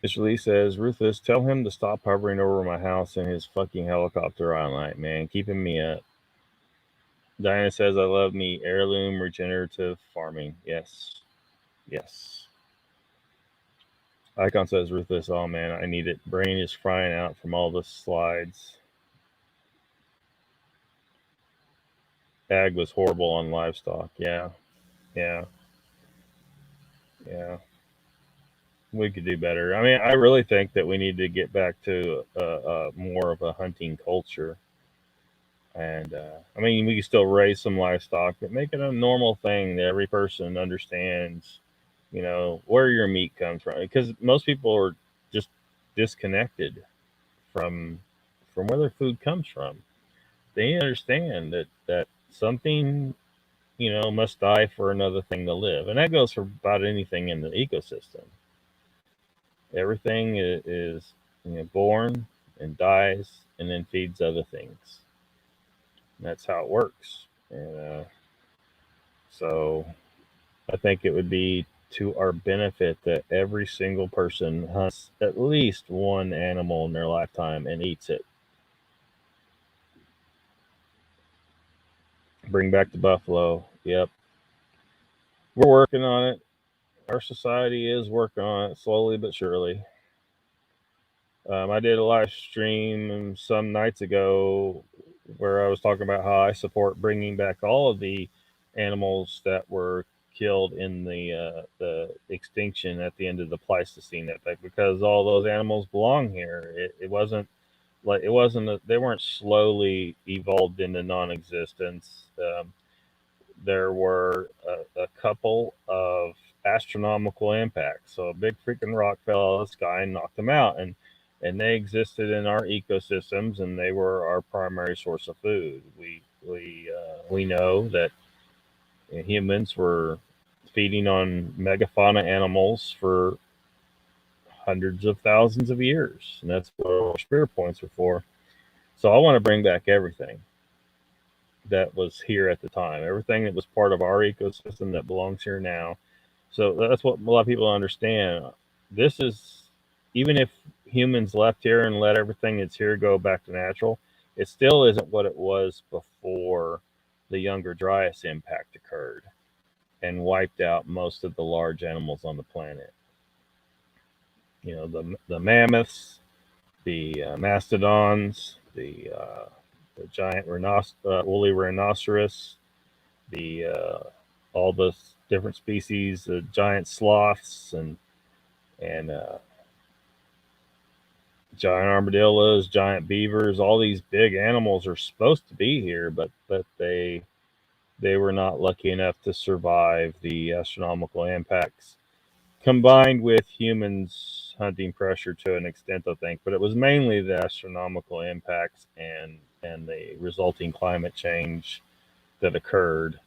Mr. Lee says, Ruthless, tell him to stop hovering over my house in his fucking helicopter all night, man. Keeping me up. Diana says, I love me heirloom regenerative farming. Yes. Yes. Icon says, Ruthless, oh man, I need it. Brain is frying out from all the slides. Ag was horrible on livestock. Yeah. Yeah. Yeah. We could do better. I mean, I really think that we need to get back to more of a hunting culture. And I mean, we can still raise some livestock, but make it a normal thing that every person understands, you know, where your meat comes from. Because most people are just disconnected from where their food comes from. They understand that something, you know, must die for another thing to live, and that goes for about anything in the ecosystem. Everything is you know, born and dies and then feeds other things. And that's how it works. And so I think it would be to our benefit that every single person hunts at least one animal in their lifetime and eats it. Bring back the buffalo. Yep. We're working on it. Our society is working on it slowly but surely. I did a live stream some nights ago where I was talking about how I support bringing back all of the animals that were killed in the extinction at the end of the Pleistocene epoch, because all those animals belong here. It wasn't like they weren't slowly evolved into non-existence. There were a couple of astronomical impacts. So a big freaking rock fell out of the sky and knocked them out, and they existed in our ecosystems, and they were our primary source of food. We know that humans were feeding on megafauna animals for hundreds of thousands of years, and that's what our spear points are for. So I want to bring back everything that was here at the time, everything that was part of our ecosystem that belongs here now. So that's what a lot of people understand. This is, even if humans left here and let everything that's here go back to natural, it still isn't what it was before the Younger Dryas impact occurred and wiped out most of the large animals on the planet. You know, the mammoths, the mastodons, the giant woolly rhinoceros, the all the different species, the giant sloths, and giant armadillos, giant beavers. All these big animals are supposed to be here, but they were not lucky enough to survive the astronomical impacts, combined with humans hunting pressure to an extent, I think. But it was mainly the astronomical impacts and the resulting climate change that occurred.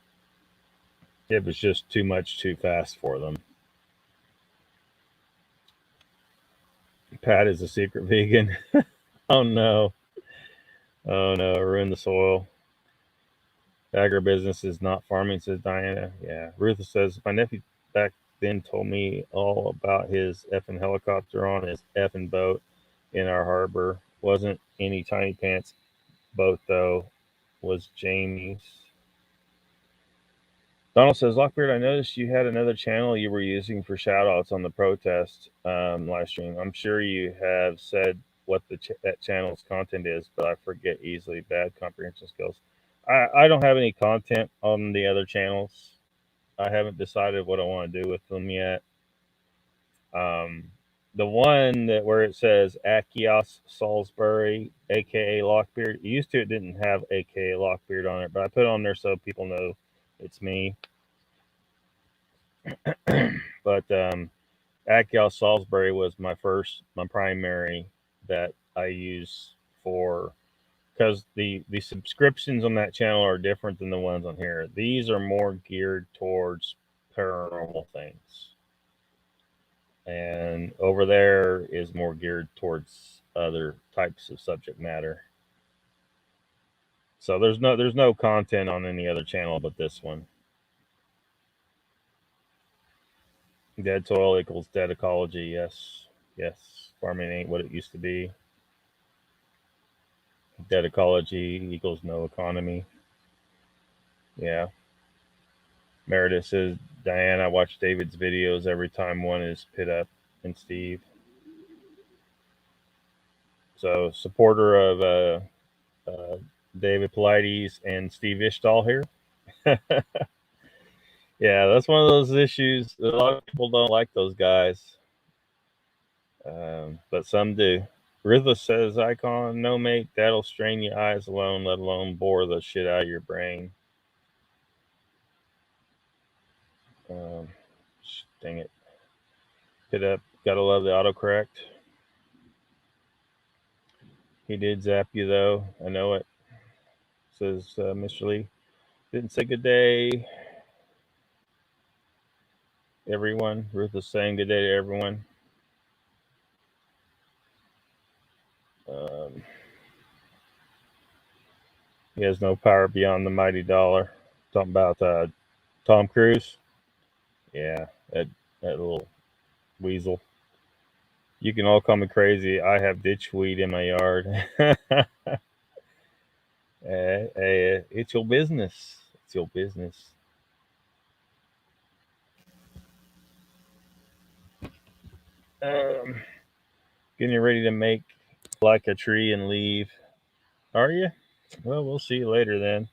It was just too much too fast for them. Pat is a secret vegan. Oh no. Oh no, ruin the soil. Agribusiness is not farming, says Diana. Yeah. Ruth says, my nephew back then told me all about his effing helicopter on his effing boat in our harbor. Wasn't any tiny pants boat, though. Was Jamie's. Donald says, Lockbeard, I noticed you had another channel you were using for shoutouts on the protest live stream. I'm sure you have said what that channel's content is, but I forget easily. Bad comprehension skills. I don't have any content on the other channels. I haven't decided what I want to do with them yet. The one that where it says Earl Salisbury AKA Lockbeard. It didn't have AKA Lockbeard on it, but I put it on there so people know it's me. But Earl Salisbury was my primary that I use for, because the subscriptions on that channel are different than the ones on here. These are more geared towards paranormal things, and over there is more geared towards other types of subject matter. So there's no content on any other channel but this one. Dead soil equals dead ecology. Yes. Farming ain't what it used to be. Dead ecology equals no economy. Yeah. Meredith says, Diane, I watch David's videos every time one is put up. And Steve. So, supporter of David Pilates and Steve Ishtal here. Yeah, that's one of those issues. A lot of people don't like those guys, but some do. Ritha says, Icon, no mate, that'll strain your eyes alone, let alone bore the shit out of your brain. Dang it. Hit up. Gotta love the autocorrect. He did zap you, though. I know it. Says Mr. Lee. Didn't say good day, everyone. Ruth is saying good day to everyone. He has no power beyond the mighty dollar. Talking about Tom Cruise. Yeah, that little weasel. You can all call me crazy. I have ditchweed in my yard. It's your business. It's your business. Getting ready to make like a tree and leave. Are you? Well, we'll see you later then.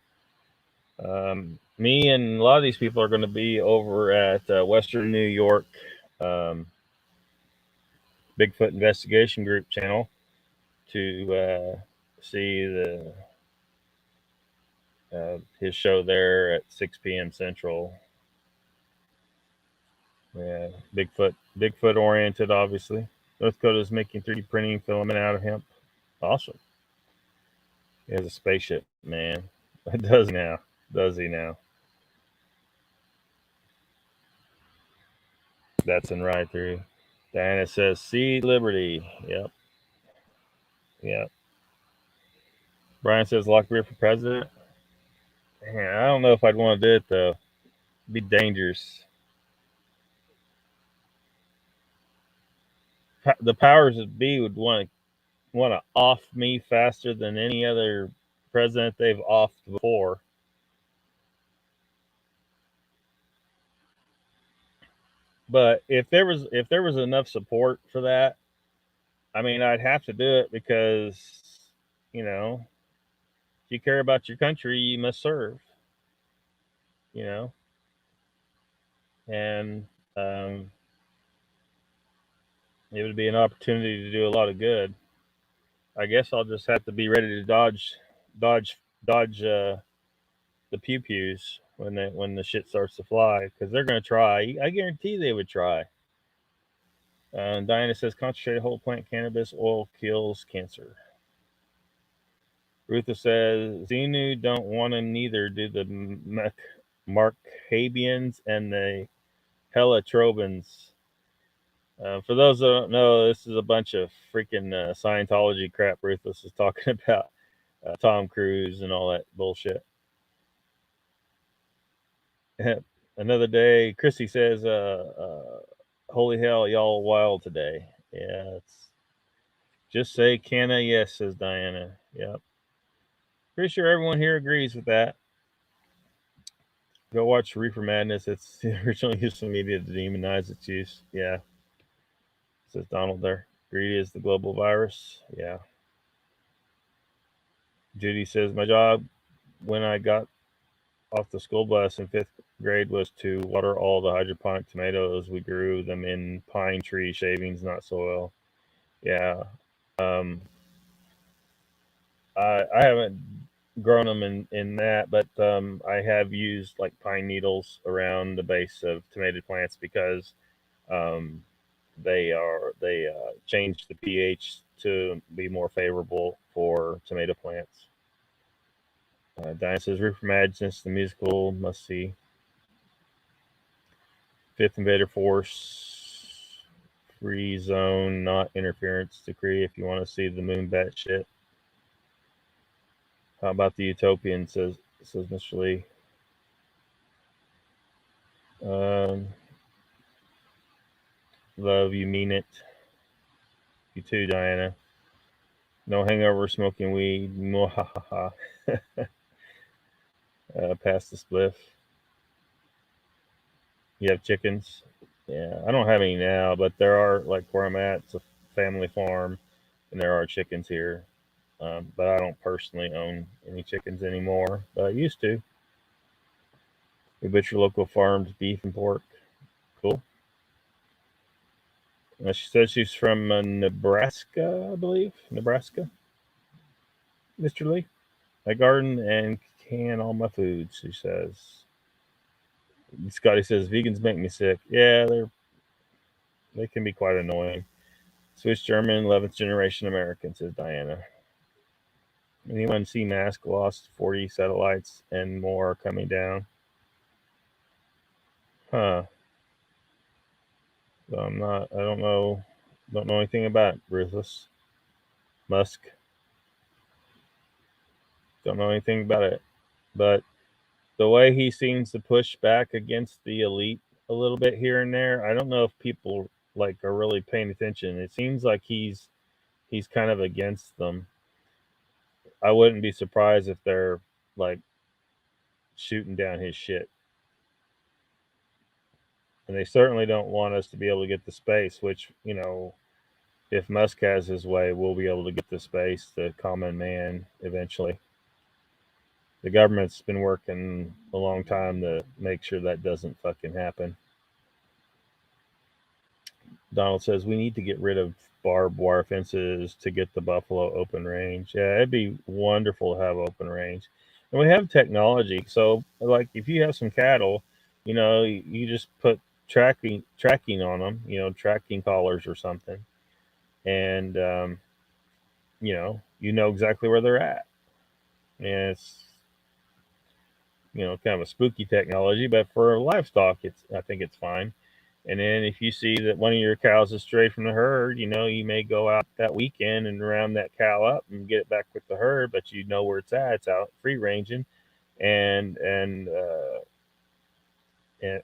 Me and a lot of these people are going to be over at Western New York Bigfoot Investigation Group channel to see his show there at 6 p.m. Central. Yeah, Bigfoot oriented, obviously. North Dakota is making 3D printing filament out of hemp. Awesome. He has a spaceship, man. Does he now? That's in right through. Diana says, "See Liberty." Yep. Brian says, "Lockbeard for president." Man, I don't know if I'd want to do it though. It'd be dangerous. The powers that be would want to off me faster than any other president they've offed before. But if there was enough support for that, I mean, I'd have to do it because, if you care about your country, you must serve. And it would be an opportunity to do a lot of good. I guess I'll just have to be ready to dodge the pew pews when the shit starts to fly, because they're going to try. I guarantee they would try. Diana says, concentrated whole plant cannabis oil kills cancer. Rutha says, Xenu don't want to, neither do the Markhabians and the Helitrobans. For those that don't know, this is a bunch of freaking Scientology crap Ruthless is talking about. Tom Cruise and all that bullshit. Another day, Chrissy says, holy hell, y'all wild today. Yeah, it's just say canna yes, says Diana. Yep. Pretty sure everyone here agrees with that. Go watch Reefer Madness. It's the original use of media to demonize its use. Yeah. Says Donald there. Greedy is the global virus. Yeah. Judy says, my job when I got off the school bus in 5th grade was to water all the hydroponic tomatoes. We grew them in pine tree shavings, not soil. Yeah. Um, I haven't grown them in that, but I have used like pine needles around the base of tomato plants because um, they change the pH to be more favorable for tomato plants. Diane says, Roofer Madness, the musical, must see. Fifth Invader Force, Free Zone, not interference decree. If you want to see the moon bat shit. How about the Utopian? Says Mr. Lee. Love you, mean it. You too, Diana. No hangover, smoking weed. Mwahaha. Pass the spliff. You have chickens? Yeah, I don't have any now, but there are, like where I'm at, it's a family farm, and there are chickens here. But I don't personally own any chickens anymore, but I used to. We butcher local farms, beef and pork. Cool. She says she's from Nebraska, I believe. Nebraska, Mr. Lee. I garden and can all my food, she says. Scotty says vegans make me sick. Yeah, they can be quite annoying. Swiss German, 11th generation American, says Diana. Anyone see Mask lost 40 satellites and more coming down? Huh. So I don't know anything about it, Ruthless. Musk. Don't know anything about it. But the way he seems to push back against the elite a little bit here and there, I don't know if people like are really paying attention. It seems like he's kind of against them. I wouldn't be surprised if they're like shooting down his shit. And they certainly don't want us to be able to get to space, which, if Musk has his way, we'll be able to get to space, the common man, eventually. The government's been working a long time to make sure that doesn't fucking happen. Donald says we need to get rid of barbed wire fences to get the buffalo open range. Yeah, it'd be wonderful to have open range. And we have technology. So, like, if you have some cattle, you just put tracking on them, tracking collars or something. And, you know exactly where they're at. And it's, kind of a spooky technology, but for livestock, I think it's fine. And then if you see that one of your cows is strayed from the herd, you may go out that weekend and round that cow up and get it back with the herd, but you know where it's at. It's out free ranging, and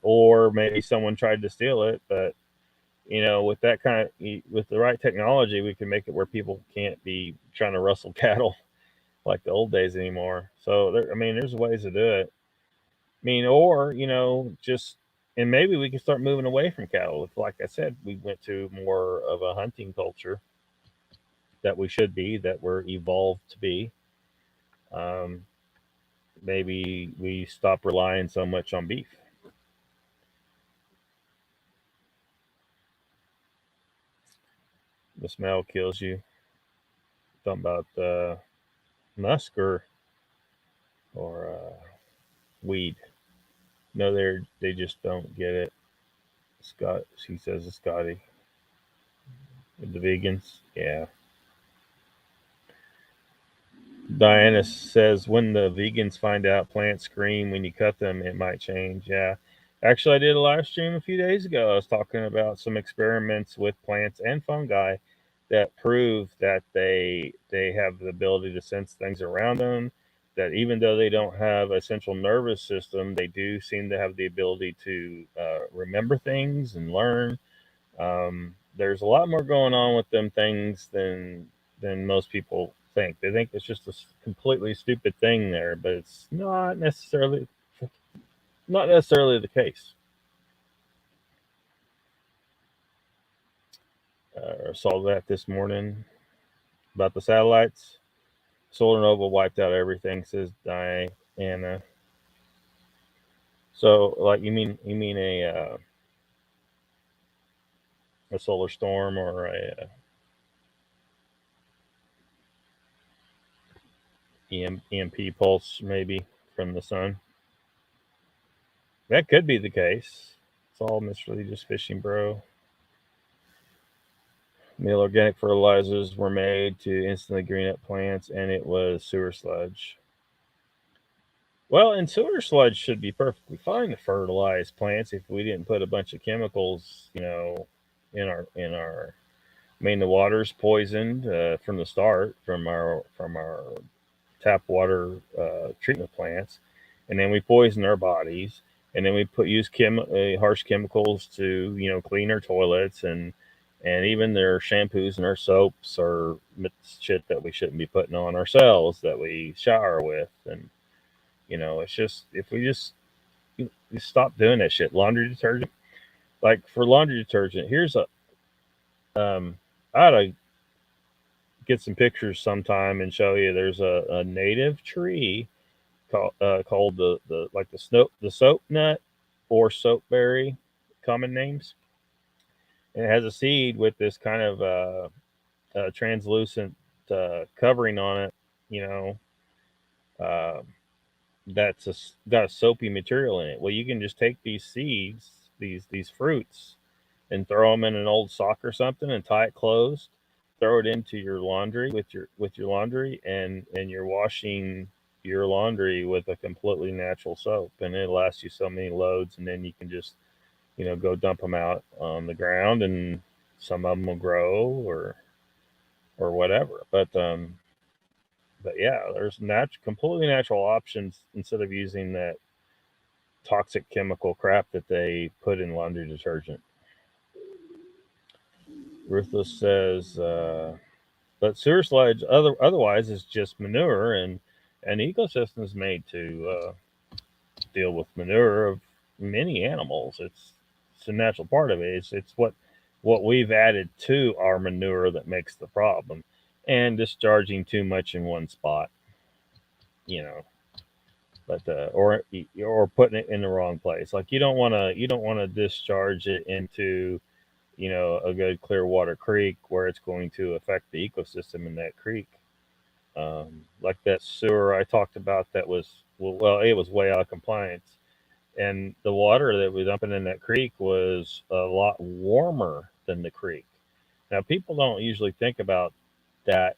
or maybe someone tried to steal it. But with that with the right technology, we can make it where people can't be trying to rustle cattle like the old days anymore. So there's ways to do it. Or just, and maybe we can start moving away from cattle. Like I said, we went to more of a hunting culture that we should be, that we're evolved to be. Um, Maybe we stop relying so much on beef. The smell kills you. Talking about musk or weed. No, they just don't get it. Scott, she says to Scotty. The vegans, yeah. Diana says when the vegans find out plants scream when you cut them, it might change. Yeah, Actually, I did a live stream a few days ago. I was talking about some experiments with plants and fungi that prove that they have the ability to sense things around them. That even though they don't have a central nervous system, they do seem to have the ability to remember things and learn. There's a lot more going on with them things than most people think. They think it's just a completely stupid thing there, but it's not necessarily the case. Saw that this morning about the satellites. Solar Nova wiped out everything, says Diana. So, like, you mean a solar storm or a EMP pulse maybe from the sun? That could be the case. It's all literally just fishing, bro. Meal organic fertilizers were made to instantly green up plants, and it was sewer sludge. Well, and sewer sludge should be perfectly fine to fertilize plants if we didn't put a bunch of chemicals, in our. I mean, the water's poisoned from the start from our tap water treatment plants, and then we poison our bodies, and then we use harsh chemicals to clean our toilets and even their shampoos and our soaps are shit that we shouldn't be putting on ourselves that we shower with, and it's just if we just stop doing that shit. Laundry detergent, like for laundry detergent, here's a I ought to get some pictures sometime and show you. There's a native tree called the soap nut or soapberry, common names. And it has a seed with this kind of translucent covering on it. You know, uh, got a soapy material in it. Well, you can just take these seeds, these fruits, and throw them in an old sock or something and tie it closed. Throw it into your laundry with your laundry, and you're washing your laundry with a completely natural soap, and it lasts you so many loads, and then you can just go dump them out on the ground, and some of them will grow or whatever. But yeah, there's completely natural options instead of using that toxic chemical crap that they put in laundry detergent. Ruthless says, but sewer sludge otherwise is just manure, and an ecosystem is made to deal with manure of many animals. It's a natural part of it. It's what we've added to our manure that makes the problem, and discharging too much in one spot, you know. But or putting it in the wrong place. Like you don't want to discharge it into a good clear water creek where it's going to affect the ecosystem in that creek. Like that sewer I talked about that was it was way out of compliance, and the water that was dumping in that creek was a lot warmer than the creek. Now people don't usually think about that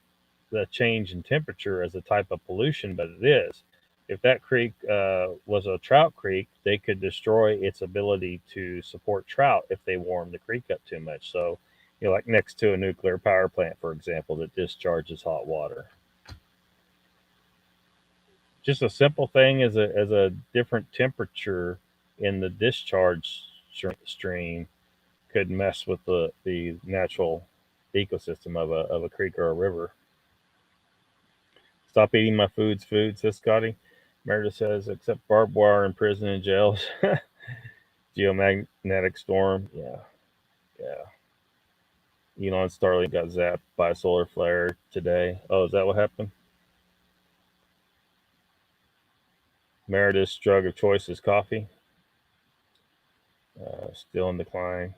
the change in temperature as a type of pollution, but it is. If that creek was a trout creek, they could destroy its ability to support trout if they warm the creek up too much. So, like next to a nuclear power plant, for example, that discharges hot water. Just a simple thing as a different temperature in the discharge stream could mess with the natural ecosystem of a creek or a river. Stop eating my food, says Scotty. Meredith says, except barbed wire in prison and jails. Geomagnetic storm. Yeah, yeah. Elon Starlink got zapped by a solar flare today. Oh, is that what happened? Meredith's drug of choice is coffee. Still in decline.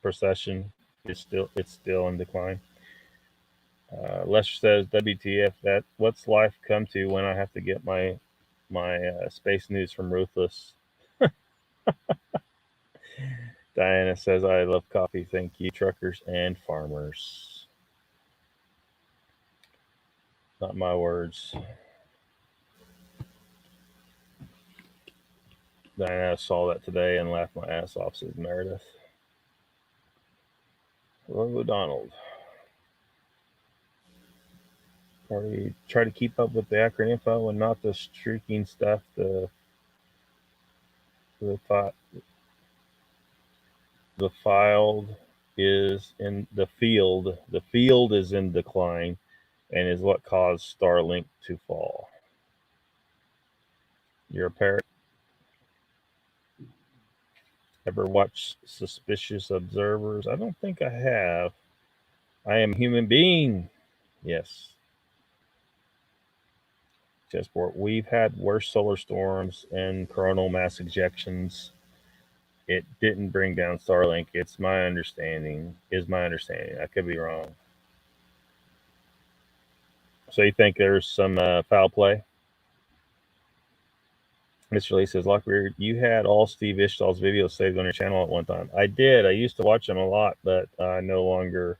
Procession is still in decline. Lester says, WTF, that what's life come to when I have to get my space news from Ruthless? Diana says, I love coffee. Thank you, truckers and farmers. Not my words. I saw that today and laughed my ass off, says Meredith. Hello, Donald. Probably try to keep up with the accurate info and not the streaking stuff. The filed is in the field. The field is in decline, and is what caused Starlink to fall. You're a parrot. Ever watch Suspicious Observers? I don't think I have. I am a human being. Yes. Chessboard. We've had worse solar storms and coronal mass ejections. It didn't bring down Starlink. It's my understanding. I could be wrong. So you think there's some foul play? Mr. Lee says, Lockbeard, you had all Steve Ishtal's videos saved on your channel at one time. I did. I used to watch them a lot, but I'm no longer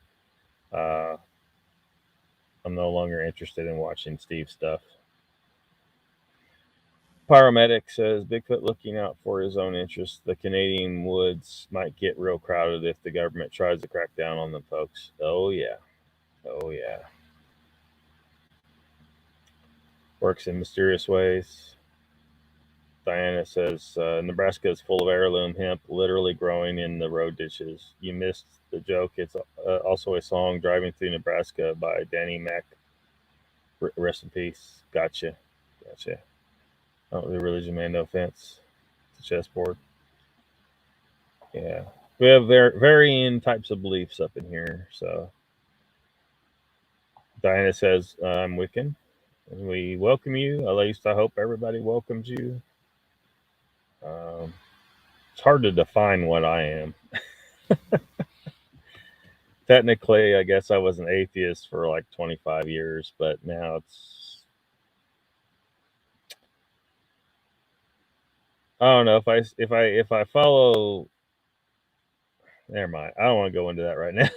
interested in watching Steve's stuff. Pyromedic says, Bigfoot looking out for his own interests. The Canadian woods might get real crowded if the government tries to crack down on them folks. Oh, yeah. Works in mysterious ways. Diana says, Nebraska is full of heirloom hemp literally growing in the road ditches. You missed the joke. It's also a song, Driving Through Nebraska by Danny Mac. Rest in peace. Gotcha. I don't do religion, man. No offense. It's a chessboard. Yeah. We have varying types of beliefs up in here. So Diana says, I'm Wiccan. We welcome you. At least I hope everybody welcomes you. It's hard to define what I am. Technically, I guess I was an atheist for like 25 years, but now it's, I don't know if I follow. Never mind. I don't want to go into that right now.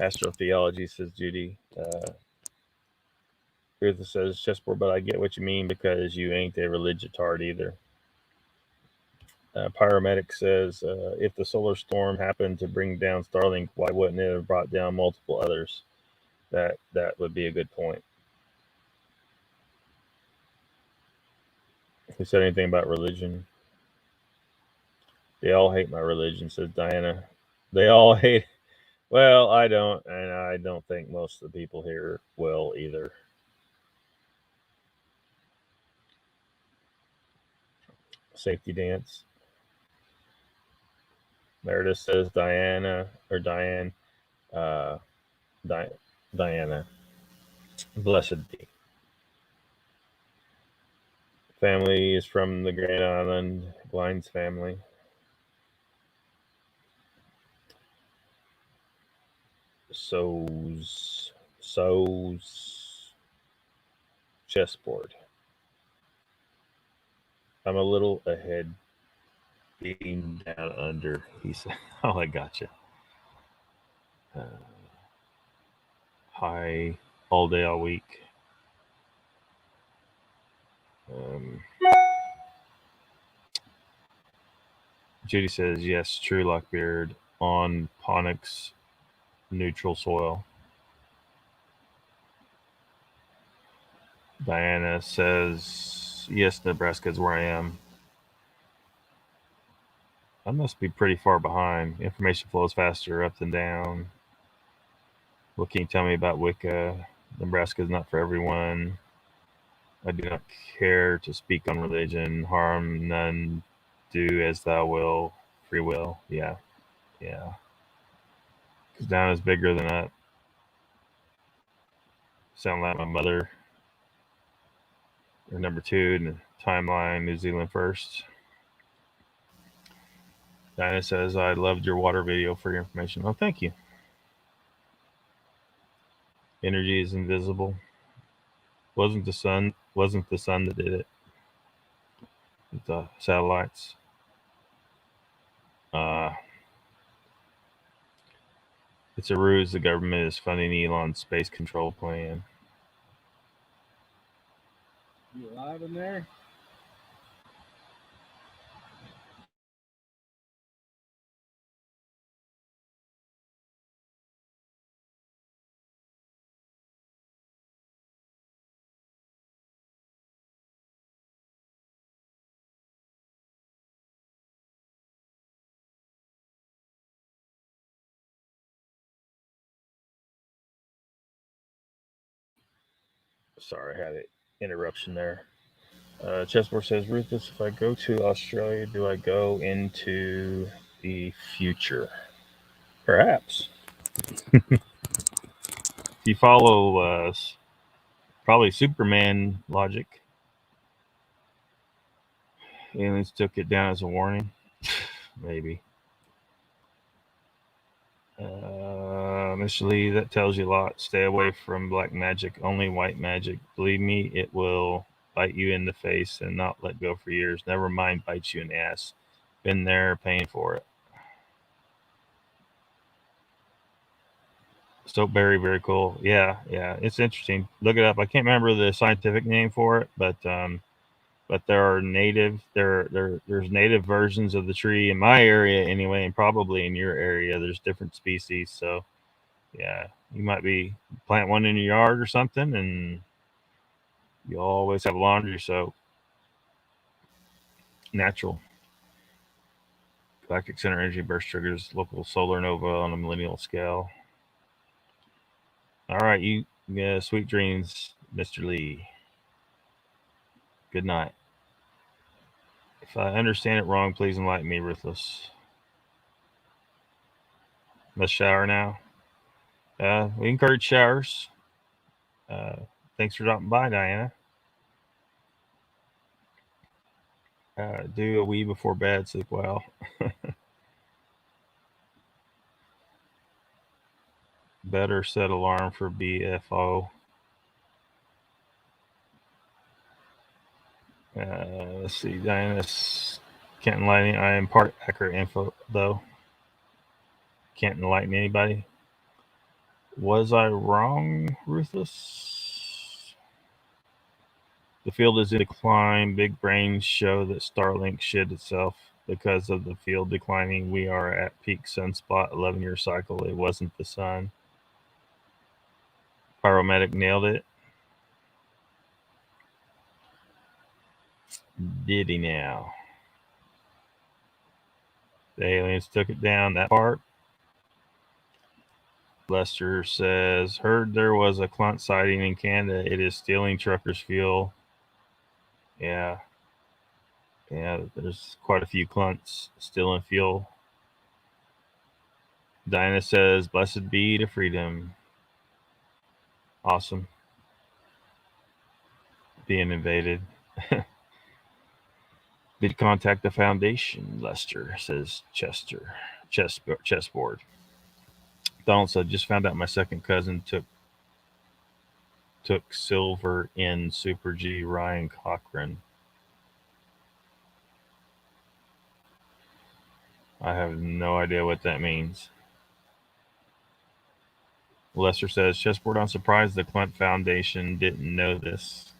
Astrotheology, says Judy. Ruth says chessboard, but I get what you mean because you ain't a religiotard either. Pyromedic says, if the solar storm happened to bring down Starlink, why wouldn't it have brought down multiple others? That would be a good point. Who said anything about religion? They all hate my religion, says Diana. They all hate. Well, I don't, and I don't think most of the people here will either. Safety dance. Meredith says Diana or Diane. Diana. Blessed be. Family is from the Grand Island. Glines family. So's chessboard. I'm a little ahead, being down under. He said, "Oh, I gotcha." Hi, all day, all week. Judy says, "Yes, true, Lockbeard on Ponix neutral soil." Diana says, "Yes, Nebraska is where I am." I must be pretty far behind. Information flows faster up than down. What can you tell me about Wicca? Nebraska is not for everyone. I do not care to speak on religion. Harm none. Do as thou will. Free will. Yeah. Because down is bigger than up. Sound like my mother. Or number 2 in the timeline, New Zealand first. Diana says, I loved your water video for your information. Oh, thank you. Energy is invisible. Wasn't the sun that did it. The satellites. It's a ruse. The government is funding Elon's space control plan. You alive in there? Sorry, I had an interruption there. Chessboard says, Ruthless, if I go to Australia, do I go into the future? Perhaps. If you follow probably Superman logic, aliens took it down as a warning. Maybe. Mr. Lee, that tells you a lot. Stay away from black magic, only white magic. Believe me, it will bite you in the face and not let go for years. Never mind, bite you in the ass. Been there, paying for it. Soapberry, very cool. Yeah, it's interesting. Look it up. I can't remember the scientific name for it, but there are there's native versions of the tree in my area anyway, and probably in your area. There's different species, so yeah, you might be plant one in your yard or something, and you'll always have laundry soap. Natural. Galactic center energy burst triggers local solar nova on a millennial scale. All right, you sweet dreams, Mr. Lee. Good night. If I understand it wrong, please enlighten me, Ruthless. Let's shower now. We encourage showers. Thanks for dropping by, Diana. Do a wee before bed, sleep well. Better set alarm for BFO. Let's see, Diana's can't enlighten. I impart accurate info though. Can't enlighten anybody. Was I wrong, Ruthless? The field is in decline. Big brains show that Starlink shit itself because of the field declining. We are at peak sunspot, 11-year cycle. It wasn't the sun. Pyromedic nailed it. Did he now? The aliens took it down, that part. Lester says, heard there was a clunt sighting in Canada. It is stealing truckers' fuel. Yeah, there's quite a few clunts stealing fuel. Diana says, blessed be to freedom. Awesome. Being invaded. Did contact the foundation, Lester says chessboard. Donald said, just found out my second cousin took silver in Super G Ryan Cochran. I have no idea what that means. Lester says, chessboard, I'm surprised the Clunt Foundation didn't know this.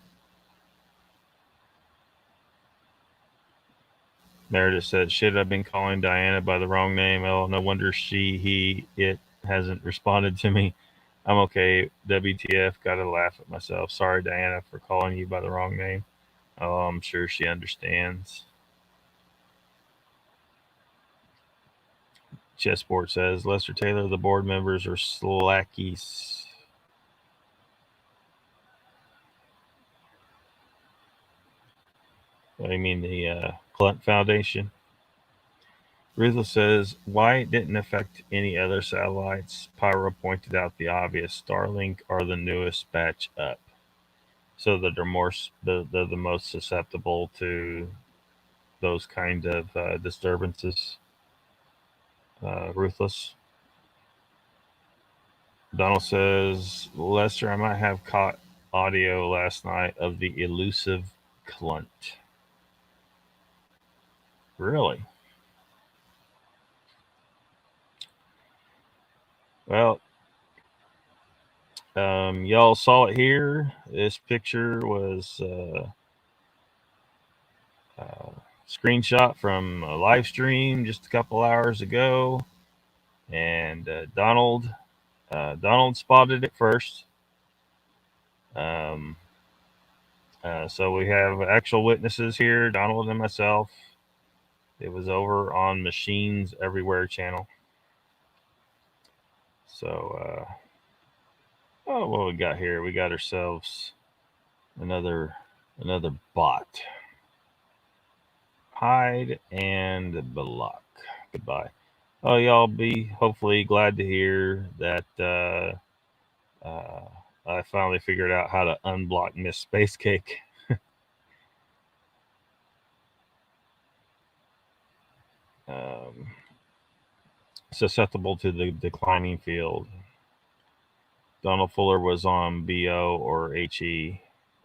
Meredith said, shit, I've been calling Diana by the wrong name. Oh, no wonder it hasn't responded to me. I'm okay. WTF, gotta laugh at myself. Sorry, Diana, for calling you by the wrong name. Oh, I'm sure she understands. Chessboard says, Lester Taylor, the board members are slackies. What do you mean, the Clunt Foundation? Rizzo says, why it didn't affect any other satellites? Pyro pointed out the obvious. Starlink are the newest batch up. So that they're the most susceptible to those kind of disturbances. Ruthless. Donald says, Lester, I might have caught audio last night of the elusive Clunt. Really? Well, y'all saw it here. This picture was screenshot from a live stream just a couple hours ago, and Donald spotted it first. So we have actual witnesses here, Donald and myself. It was over on Machines Everywhere channel. So, what we got here? We got ourselves Another bot. Hide and block. Goodbye. Oh, y'all be hopefully glad to hear that I finally figured out how to unblock Miss Space Cake. Susceptible to the declining field. Donald Fuller was on BO or HE,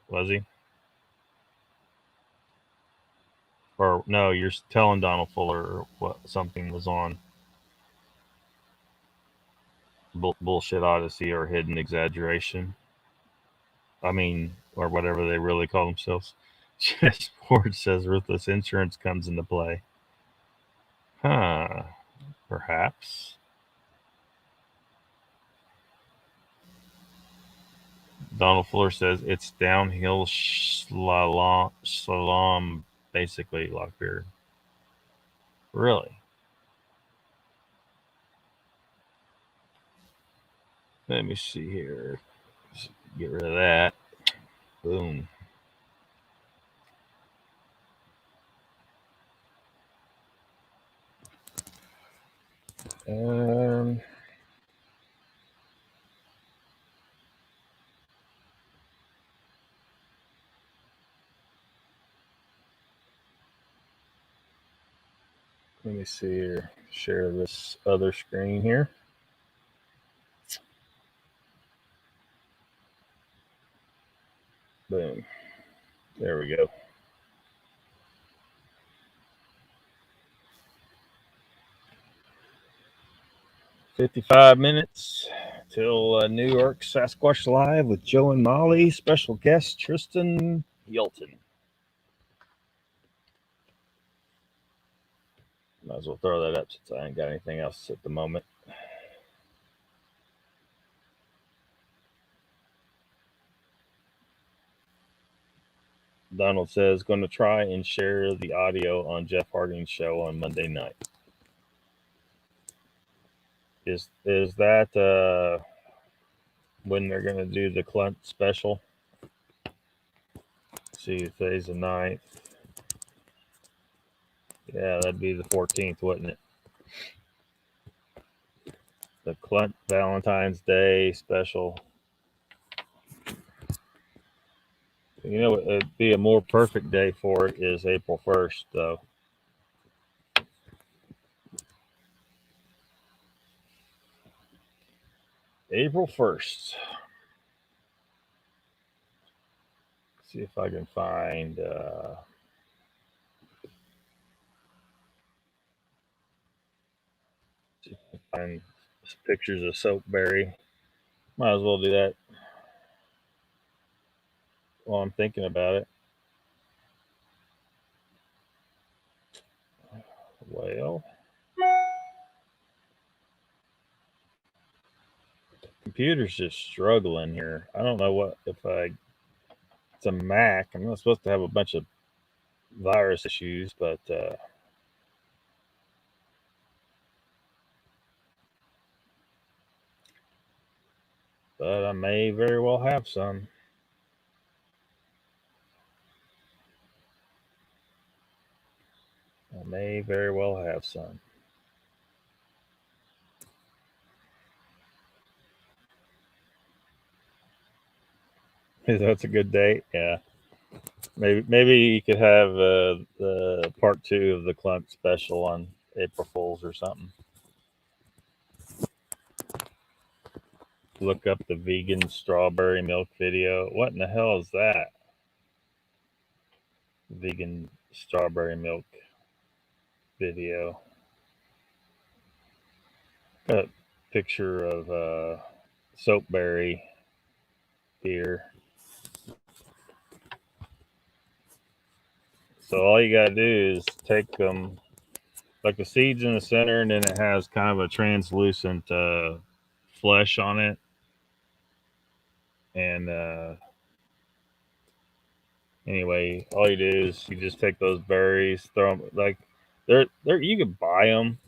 was he? Or no, you're telling Donald Fuller what something was on Bullshit Odyssey or Hidden Exaggeration. I mean, or whatever they really call themselves. Ford says ruthless insurance comes into play. Huh. Perhaps. Donald Fuller says it's downhill slalom basically, Lockbeard. Really? Let me see here. Just get rid of that. Boom. Let me see here. Share this other screen here. Boom. There we go. 55 minutes till New York Sasquatch Live with Joe and Molly. Special guest Tristan Yelton. Might as well throw that up since I ain't got anything else at the moment. Donald says, going to try and share the audio on Jeff Harding's show on Monday night. Is that when they're going to do the Clunt special? See, today's the 9th. Yeah, that'd be the 14th, wouldn't it? The Clunt Valentine's Day special. You know, it'd be a more perfect day for it is April 1st, though. April 1st. See if I can find pictures of Soapberry. Might as well do that while I'm thinking about it. Well, computer's just struggling here. I don't know what if it's a Mac. I'm not supposed to have a bunch of virus issues, but I may very well have some. I may very well have some. That's a good date. Yeah. Maybe you could have the part 2 of the Clunt special on April Fools or something. Look up the vegan strawberry milk video. What in the hell is that? Vegan strawberry milk video. Got a picture of Soapberry here. So all you gotta do is take them, like the seeds in the center, and then it has kind of a translucent flesh on it. And anyway, all you do is you just take those berries, throw them like they're you can buy them.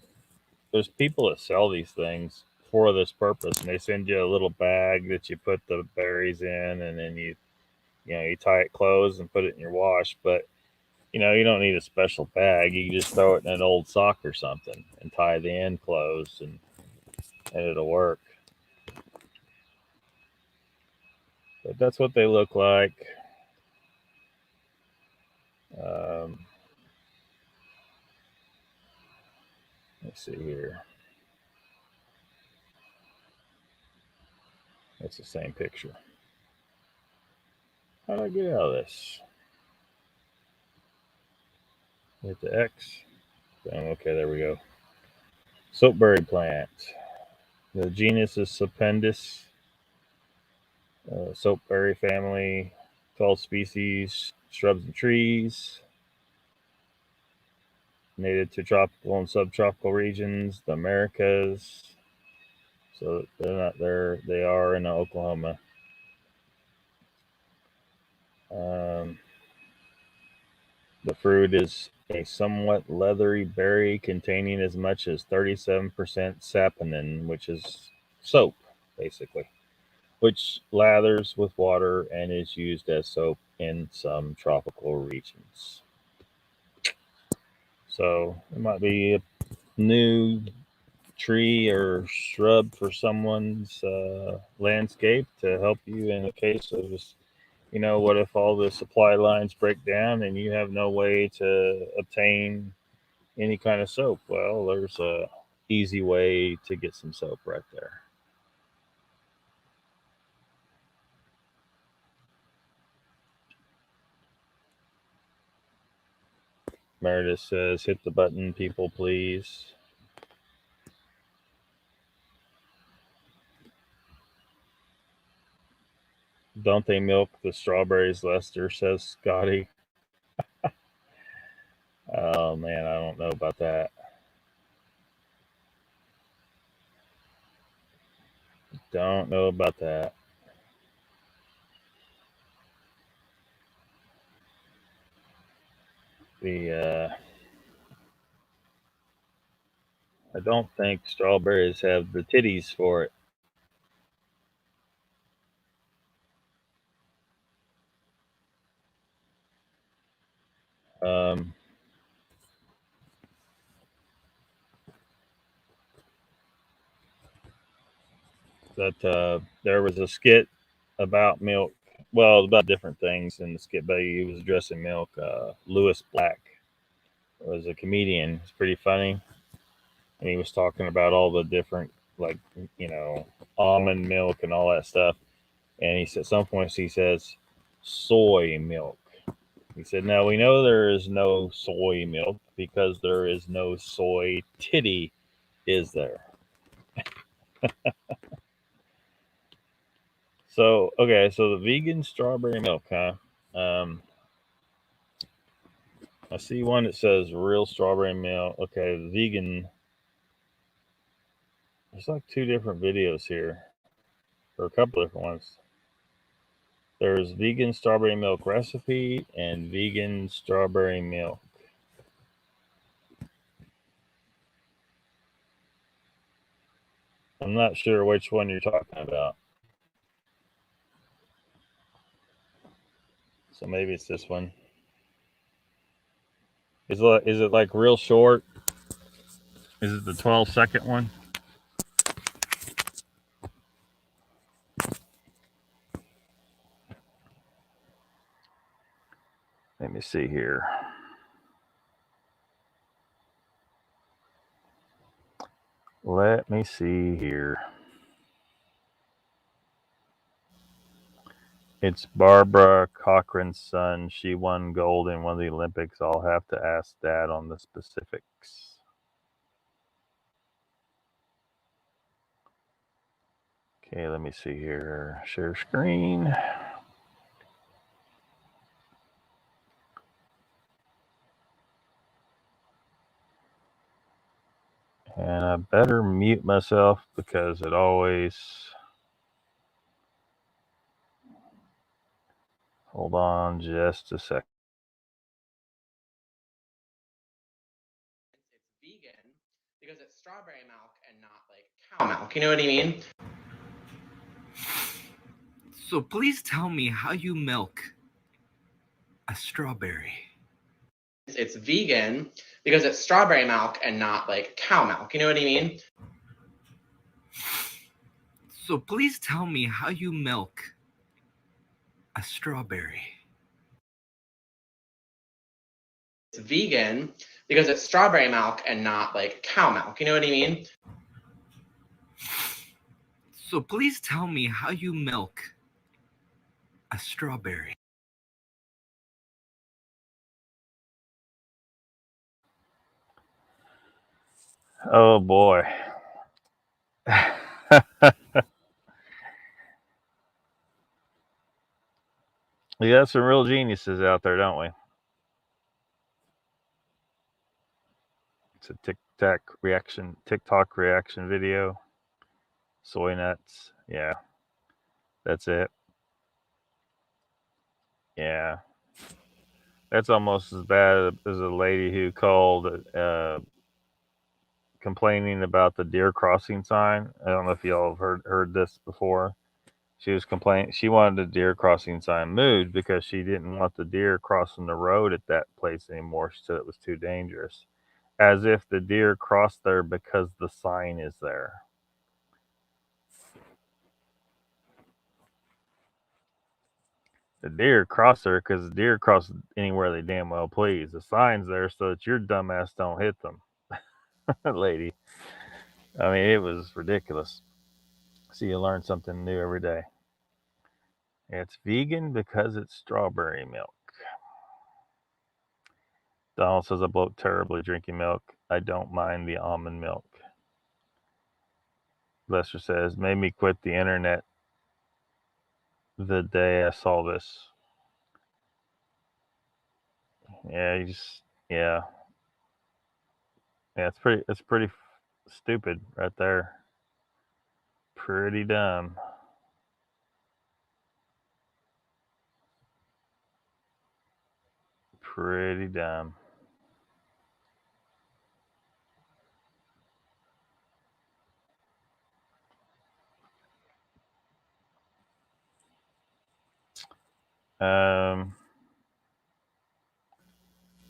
There's people that sell these things for this purpose, and they send you a little bag that you put the berries in, and then you you tie it closed and put it in your wash. But you don't need a special bag. You can just throw it in an old sock or something and tie the end closed, and it'll work. But that's what they look like. Let's see here. It's the same picture. How do I get out of this? Hit the X. Okay, there we go. Soapberry plant. The genus is Stupendous. Soapberry family. 12 species, shrubs and trees. Native to tropical and subtropical regions, the Americas. So they're not there. They are in Oklahoma. The fruit is a somewhat leathery berry containing as much as 37% saponin, which is soap, basically, which lathers with water and is used as soap in some tropical regions. So it might be a new tree or shrub for someone's landscape to help you in a case of just, what if all the supply lines break down and you have no way to obtain any kind of soap? Well, there's a easy way to get some soap right there. Meredith says, hit the button, people, please. Don't they milk the strawberries, Lester, says Scotty. Oh, man, I don't know about that. Don't know about that. I don't think strawberries have the titties for it. That there was a skit about milk. Well, about different things in the skit, but he was addressing milk. Lewis Black was a comedian. It's pretty funny, and he was talking about all the different, like, almond milk and all that stuff. And he said, at some points, he says, soy milk. He said, now we know there is no soy milk because there is no soy titty, is there? So, okay, so the vegan strawberry milk, huh? I see one that says real strawberry milk. Okay, the vegan. There's like two different videos here, or a couple different ones. There's vegan strawberry milk recipe and vegan strawberry milk. I'm not sure which one you're talking about. So maybe it's this one. Is it like real short? Is it the 12-second one? Let me see here. Let me see here. It's Barbara Cochran's son. She won gold in one of the Olympics. I'll have to ask Dad on the specifics. Okay, let me see here. Share screen. And I better mute myself because it always... Hold on just a sec. It's vegan because it's strawberry milk and not like cow milk. You know what I mean? So please tell me how you milk A strawberry. It's vegan because it's strawberry milk and not like cow milk. You know what I mean? So please tell me how you milk a strawberry. It's vegan because it's strawberry milk and not like cow milk. You know what I mean? So please tell me how you milk a strawberry. Oh boy. We got some real geniuses out there, don't we? It's a TikTok reaction video. Soy nuts. Yeah. That's it. Yeah. That's almost as bad as a lady who called complaining about the deer crossing sign. I don't know if y'all have heard this before. She was complaining. She wanted the deer crossing sign moved because she didn't want the deer crossing the road at that place anymore. She said it was too dangerous. As if the deer crossed there because the sign is there. The deer cross there because the deer cross anywhere they damn well please. The sign's there so that your dumbass don't hit them. Lady. I mean, it was ridiculous. So you learn something new every day. It's vegan because it's strawberry milk. Donald says I bloat terribly drinking milk. I don't mind the almond milk. Lester says, made me quit the internet the day I saw this. Yeah, yeah. Yeah, it's pretty stupid right there. Pretty dumb. Pretty dumb.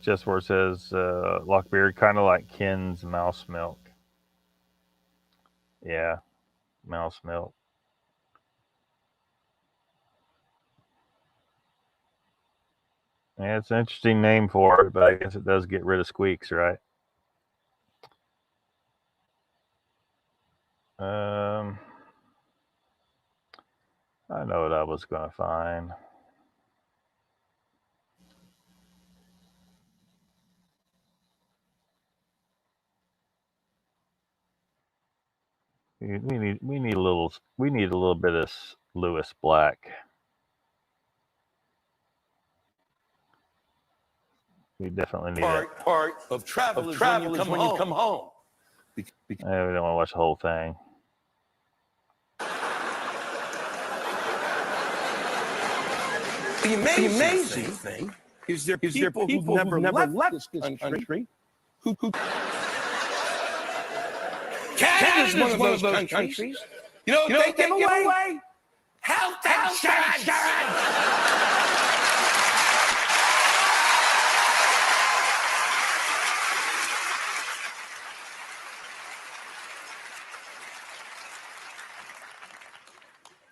Just where it says Lockbeard, kind of like Ken's mouse milk. Yeah, mouse milk. Yeah, it's an interesting name for it, but I guess it does get rid of squeaks, right? I know what I was going to find. We need a little bit of Lewis Black. We definitely need part of travel is when you come home. We don't want to watch the whole thing. The amazing thing is there people who've never left this country who Canada's one of those countries. You know they give away health insurance.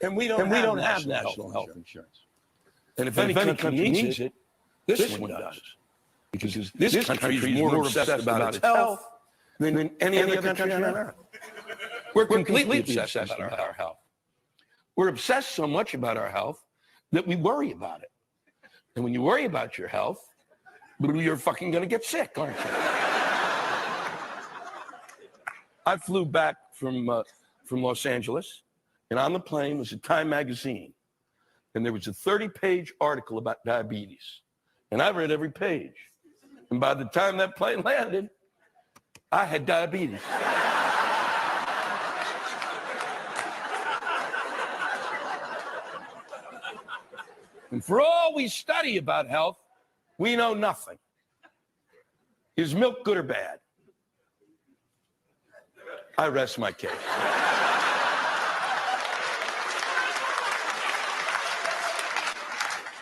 And we don't have national health insurance. And if any country needs it, this one does. Because this country is more obsessed about its health than any other country on earth. We're completely obsessed about our health. We're obsessed so much about our health that we worry about it. And when you worry about your health, you're fucking going to get sick, aren't you? I flew back from Los Angeles, and on the plane was a Time magazine. And there was a 30-page article about diabetes. And I read every page. And by the time that plane landed, I had diabetes. And for all we study about health, we know nothing. Is milk good or bad? I rest my case.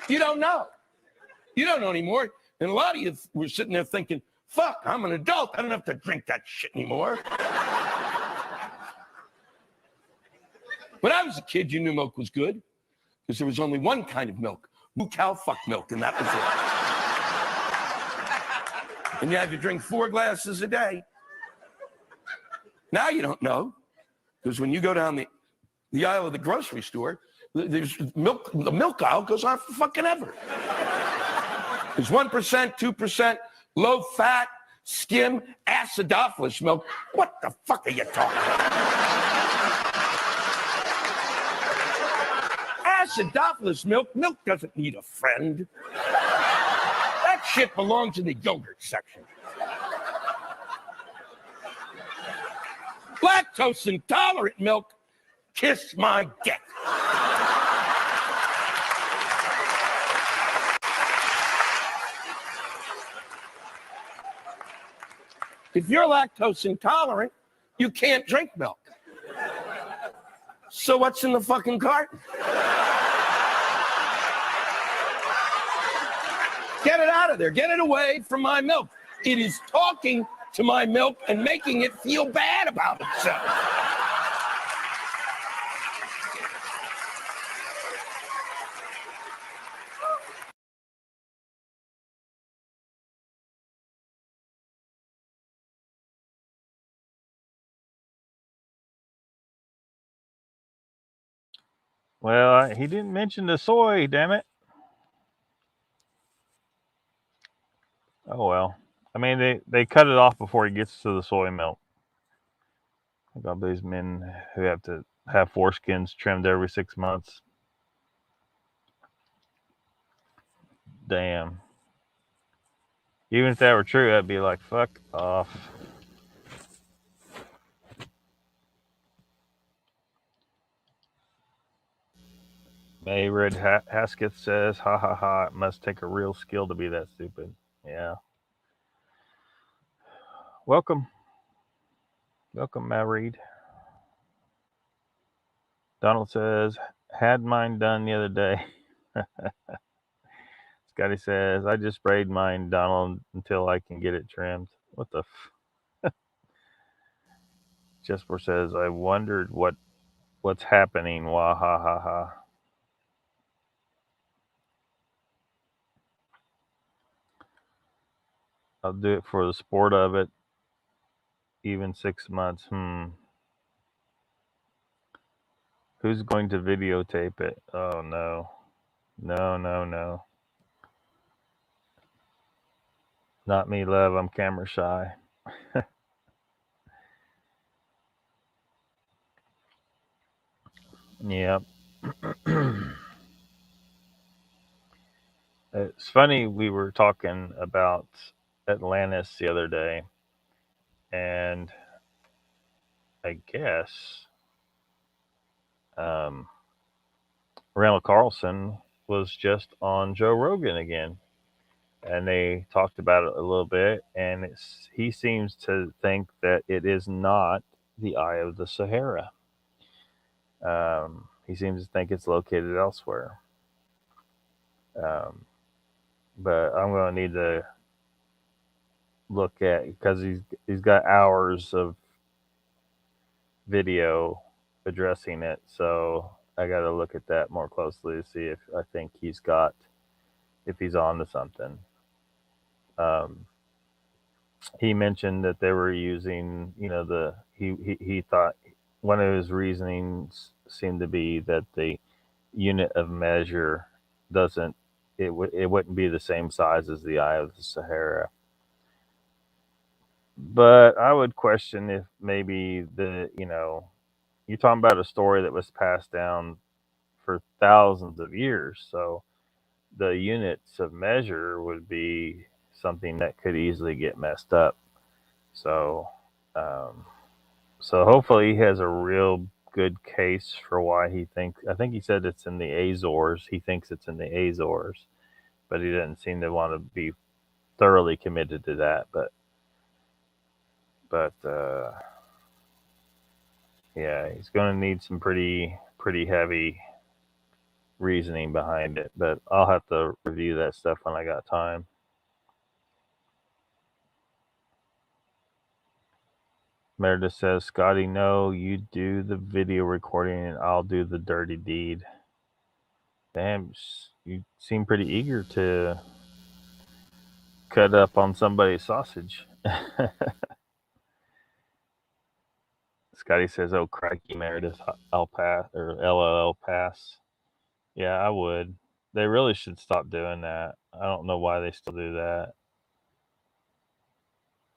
You don't know. You don't know anymore. And a lot of you were sitting there thinking, fuck, I'm an adult. I don't have to drink that shit anymore. When I was a kid, you knew milk was good because there was only one kind of milk, moo cow fuck milk, and that was it. And you had to drink 4 glasses a day. Now you don't know, because when you go down the aisle of the grocery store, there's milk. The milk aisle goes on for fucking ever. There's 1%, 2%, low fat, skim, acidophilus milk. What the fuck are you talking about? Acidophilus milk? Milk doesn't need a friend. That shit belongs in the yogurt section. Lactose intolerant milk, kiss my dick. If you're lactose intolerant, you can't drink milk. So what's in the fucking carton? Get it out of there. Get it away from my milk. It is talking to my milk and making it feel bad about itself. Well, he didn't mention the soy, damn it. Oh, well. I mean, they cut it off before he gets to the soy milk. I got these men who have to have foreskins trimmed every 6 months. Damn. Even if that were true, I'd be like, fuck off. May Red Hasketh says, ha ha ha, it must take a real skill to be that stupid. Yeah. Welcome. Welcome, Matt Reed. Donald says, had mine done the other day. Scotty says, I just sprayed mine, Donald, until I can get it trimmed. What the Jesper says, I wondered what's happening. Wah ha ha ha. I'll do it for the sport of it. Even 6 months. Who's going to videotape it? Oh no. No. Not me, love. I'm camera shy. Yep. It's funny, we were talking about Atlantis the other day, and I guess Randall Carlson was just on Joe Rogan again, and they talked about it a little bit, and he seems to think that it is not the Eye of the Sahara. He seems to think it's located elsewhere. But I'm going to need to look at, because he's got hours of video addressing it, so I got to look at that more closely to see if I think if he's on to something. He mentioned that they were using, he thought one of his reasonings seemed to be that the unit of measure it wouldn't be the same size as the Eye of the Sahara. But I would question if maybe you're talking about a story that was passed down for thousands of years. So the units of measure would be something that could easily get messed up. So hopefully he has a real good case for why I think he said it's in the Azores. He thinks it's in the Azores, but he didn't seem to want to be thoroughly committed to that. But yeah, he's going to need some pretty heavy reasoning behind it, but I'll have to review that stuff when I got time. Meredith says, Scotty, no, you do the video recording and I'll do the dirty deed. Damn, you seem pretty eager to cut up on somebody's sausage. Scotty says, oh, crikey, Meredith, I'll pass, or LOL pass. Yeah, I would. They really should stop doing that. I don't know why they still do that.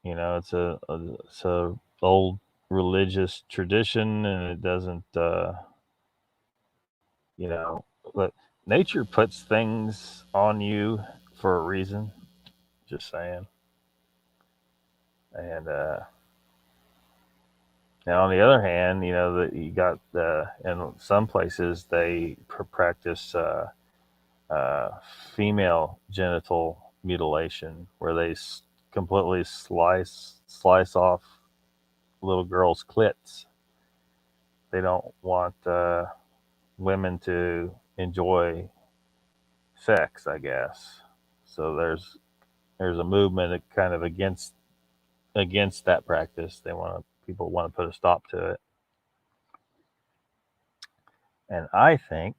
You know, it's a old religious tradition, and it doesn't, you know, but nature puts things on you for a reason. Just saying. And now, on the other hand, you know that you got in some places they practice female genital mutilation, where they completely slice off little girls' clits. They don't want women to enjoy sex, I guess. So there's a movement kind of against that practice. People want to put a stop to it. And I think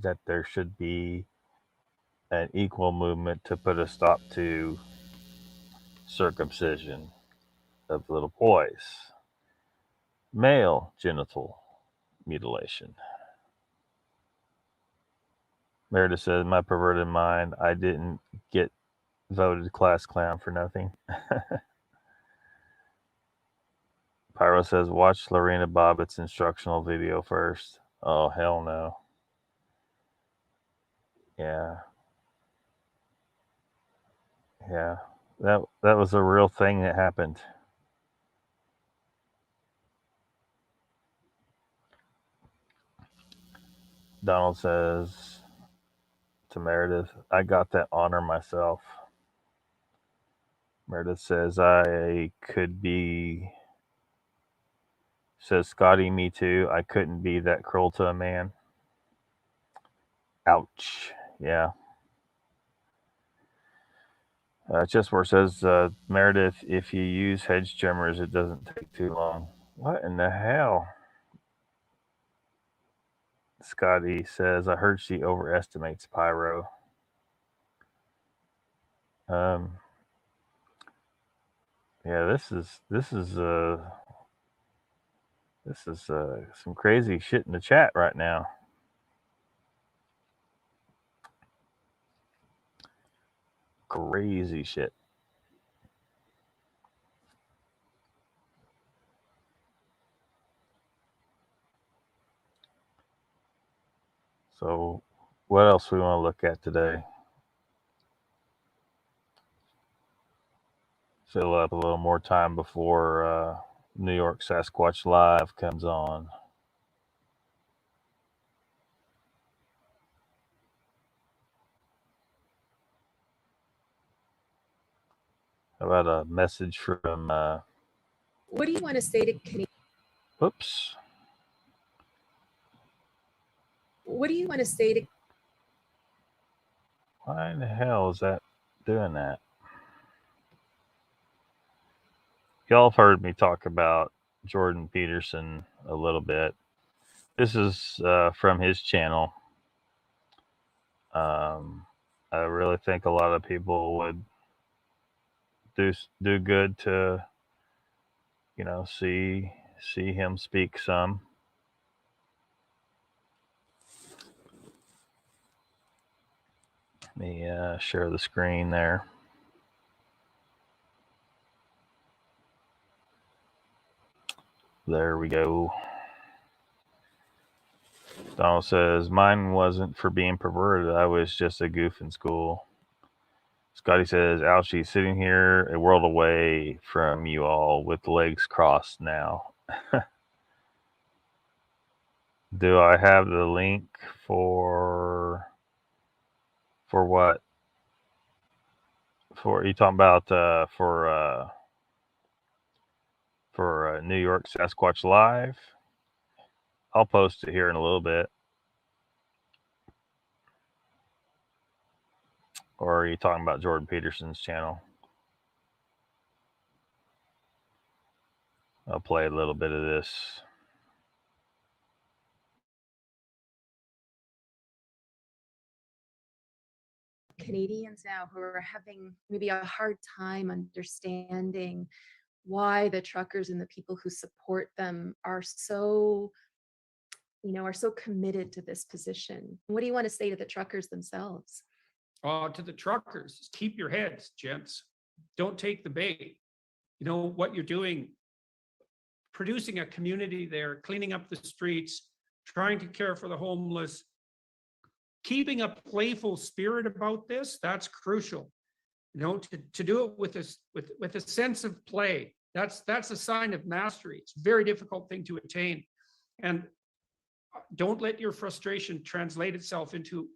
that there should be an equal movement to put a stop to circumcision of little boys. Male genital mutilation. Meredith says, my perverted mind, I didn't get voted class clown for nothing. Pyro says, watch Lorena Bobbitt's instructional video first. Oh, hell no. Yeah. Yeah. That was a real thing that happened. Donald says to Meredith, I got that honor myself. Meredith says, I could be. Says Scotty, me too. I couldn't be that cruel to a man. Ouch. Yeah. Chessboard says, Meredith, if you use hedge trimmers, it doesn't take too long. What in the hell? Scotty says, I heard she overestimates Pyro. Yeah, this is some crazy shit in the chat right now. Crazy shit. So, what else we want to look at today? Fill up a little more time before New York Sasquatch Live comes on. How about a message from... what do you want to say to Canadian? Oops. What do you want to say to... Why in the hell is that doing that? Y'all have heard me talk about Jordan Peterson a little bit. This is from his channel. I really think a lot of people would do good to, you know, see him speak some. Let me share the screen there. There we go. Donald says, mine wasn't for being perverted. I was just a goof in school. Scotty says, ouchie, sitting here a world away from you all with legs crossed now. Do I have the link for what? For you talking about for New York Sasquatch Live? I'll post it here in a little bit. Or are you talking about Jordan Peterson's channel? I'll play a little bit of this. Canadians now who are having maybe a hard time understanding why the truckers and the people who support them are so, are so committed to this position? What do you want to say to the truckers themselves? To the truckers, keep your heads, gents. Don't take the bait. You know what you're doing, producing a community there, cleaning up the streets, trying to care for the homeless, keeping a playful spirit about this, that's crucial. To do it with a sense of play, that's a sign of mastery. It's a very difficult thing to attain. And don't let your frustration translate itself into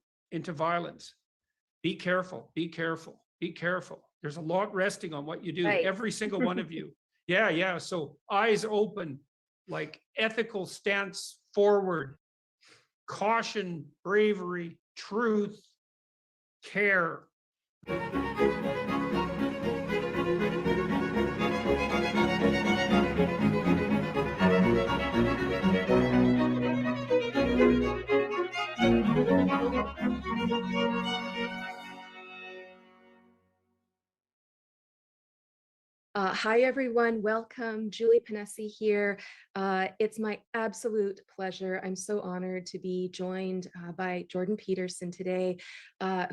violence. Be careful, be careful, be careful. There's a lot resting on what you do, right. Every single one of you. Yeah. So eyes open, like ethical stance forward, caution, bravery, truth, care. Hi, everyone. Welcome. Julie Panesi here. It's my absolute pleasure. I'm so honored to be joined by Jordan Peterson today,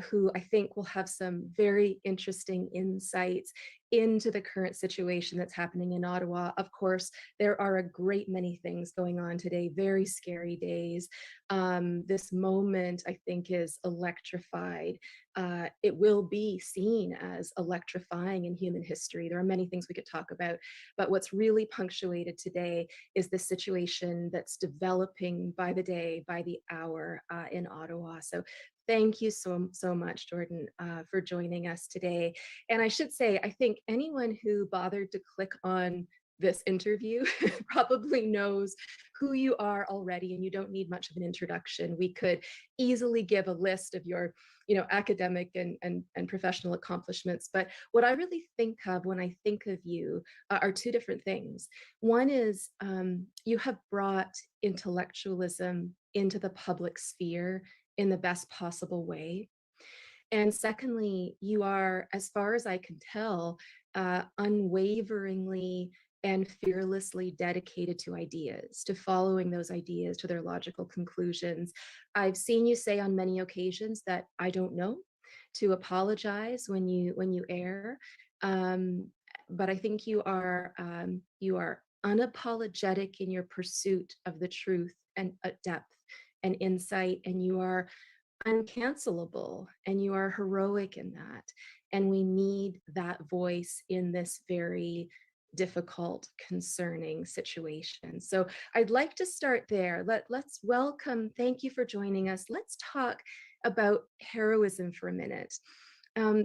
who I think will have some very interesting insights into the current situation that's happening in Ottawa. Of course, there are a great many things going on today, very scary days. This moment, I think, is electrified. It will be seen as electrifying in human history. There are many things we could talk about, but what's really punctuated today is the situation that's developing by the day, by the hour in Ottawa. So thank you so much, Jordan, for joining us today. And I should say, I think anyone who bothered to click on this interview probably knows who you are already, and you don't need much of an introduction. We could easily give a list of your academic and professional accomplishments. But what I really think of when I think of you are two different things. One is you have brought intellectualism into the public sphere in the best possible way. And secondly, you are, as far as I can tell, unwaveringly and fearlessly dedicated to ideas, to following those ideas to their logical conclusions. I've seen you say on many occasions that I don't know, to apologize when you err. But I think you are unapologetic in your pursuit of the truth and depth and insight, and you are uncancelable, and you are heroic in that. And we need that voice in this very difficult, concerning situation. So I'd like to start there. Let's welcome, thank you for joining us. Let's talk about heroism for a minute.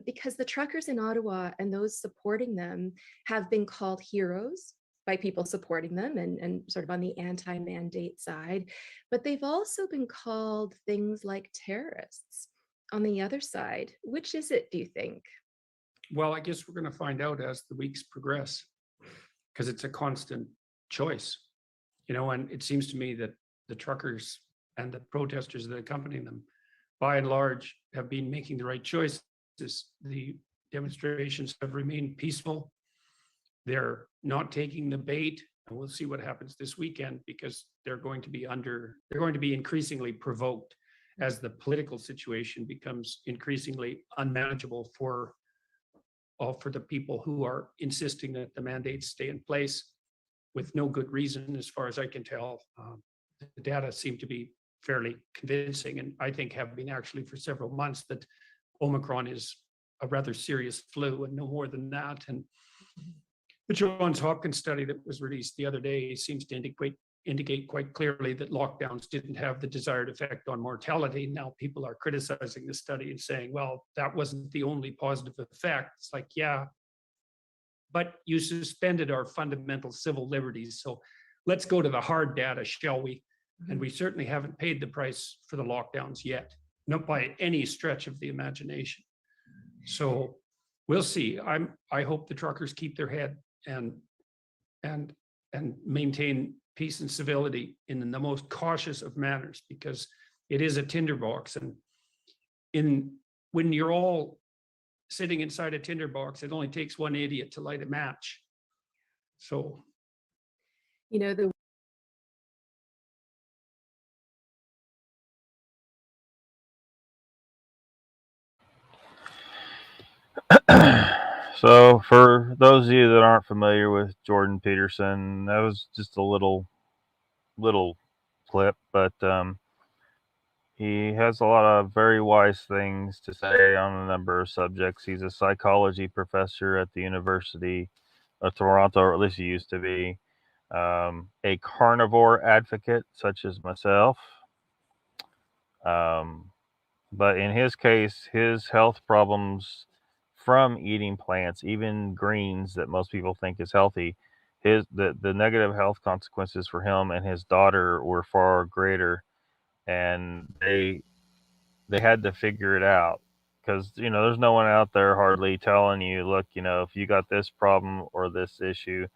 Because the truckers in Ottawa and those supporting them have been called heroes by people supporting them and sort of on the anti-mandate side, but they've also been called things like terrorists on the other side. Which is it, do you think? Well, I guess we're going to find out as the weeks progress, because it's a constant choice, and it seems to me that the truckers and the protesters that accompany them, by and large, have been making the right choices. The demonstrations have remained peaceful. They're not taking the bait, and we'll see what happens this weekend, because they're going to be increasingly provoked as the political situation becomes increasingly unmanageable for the people who are insisting that the mandates stay in place with no good reason, as far as I can tell. The data seem to be fairly convincing, and I think have been actually for several months, that Omicron is a rather serious flu and no more than that. And the Johns Hopkins study that was released the other day seems to indicate quite clearly that lockdowns didn't have the desired effect on mortality. Now people are criticizing the study and saying, well, that wasn't the only positive effect. It's like, yeah, but you suspended our fundamental civil liberties. So let's go to the hard data, shall we? And we certainly haven't paid the price for the lockdowns yet, not by any stretch of the imagination. So we'll see. I hope the truckers keep their head and maintain peace and civility in the most cautious of manners, because it is a tinderbox. And when you're all sitting inside a tinderbox, it only takes one idiot to light a match. So, You know, the So, for those of you that aren't familiar with Jordan Peterson, that was just a little clip, but he has a lot of very wise things to say on a number of subjects. He's a psychology professor at the University of Toronto, or at least he used to be. A carnivore advocate, such as myself. But in his case, his health problems from eating plants, even greens that most people think is healthy, the negative health consequences for him and his daughter were far greater, and they had to figure it out, because there's no one out there hardly telling you, look, if you got this problem or this issue,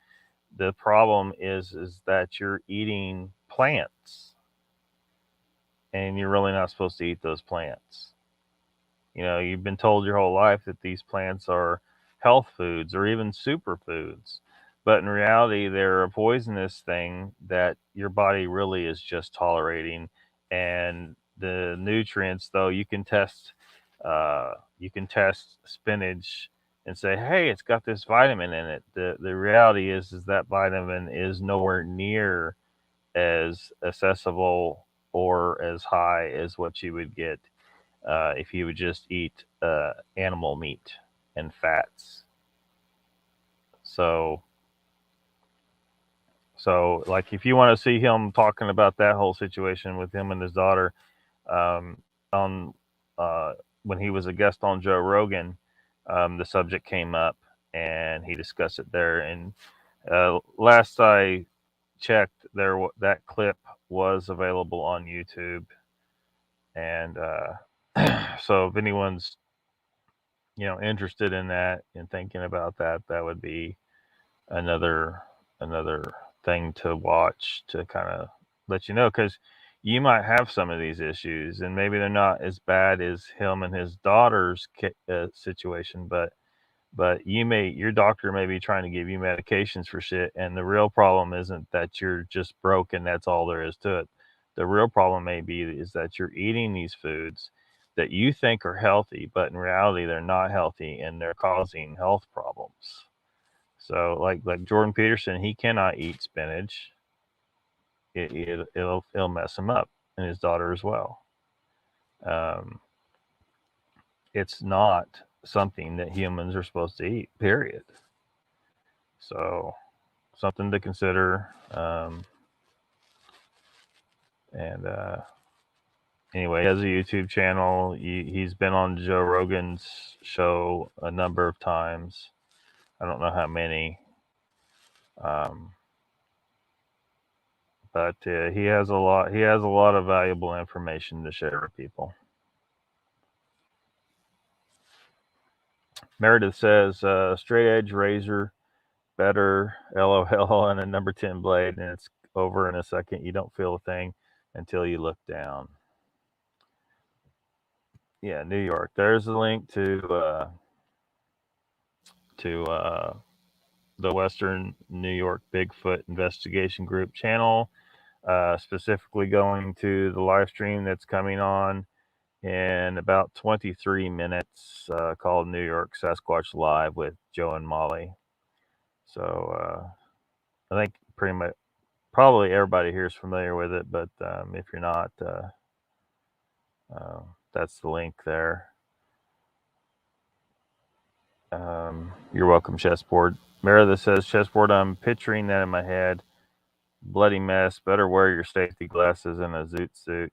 the problem is that you're eating plants, and you're really not supposed to eat those plants. You've been told your whole life that these plants are health foods or even superfoods, but in reality, they're a poisonous thing that your body really is just tolerating. And the nutrients, though, you can test spinach and say, hey, it's got this vitamin in it. The reality is that vitamin is nowhere near as accessible or as high as what you would get if you would just eat animal meat and fats. So like, if you want to see him talking about that whole situation with him and his daughter, on when he was a guest on Joe Rogan, the subject came up and he discussed it there. And last I checked, that clip was available on YouTube. And so if anyone's interested in that and thinking about that, that would be another thing to watch, to kind of let you know, because you might have some of these issues and maybe they're not as bad as him and his daughter's situation, but your doctor may be trying to give you medications for shit, and the real problem isn't that you're just broke and that's all there is to it. The real problem may be is that you're eating these foods that you think are healthy, but in reality they're not healthy and they're causing health problems. So like Jordan Peterson, he cannot eat spinach. It'll mess him up, and his daughter as well. It's not something that humans are supposed to eat, period. So something to consider. Anyway, he has a YouTube channel. He's been on Joe Rogan's show a number of times. I don't know how many. But he has a lot of valuable information to share with people. Meredith says, straight edge razor, better, LOL, and a number 10 blade, and it's over in a second. You don't feel a thing until you look down. Yeah, New York. There's a link to the Western New York Bigfoot Investigation Group channel, specifically going to the live stream that's coming on in about 23 minutes, called New York Sasquatch Live with Joe and Molly. So I think probably everybody here is familiar with it, but if you're not, that's the link there. You're welcome, Chessboard. Meredith says, Chessboard, I'm picturing that in my head. Bloody mess. Better wear your safety glasses and a zoot suit.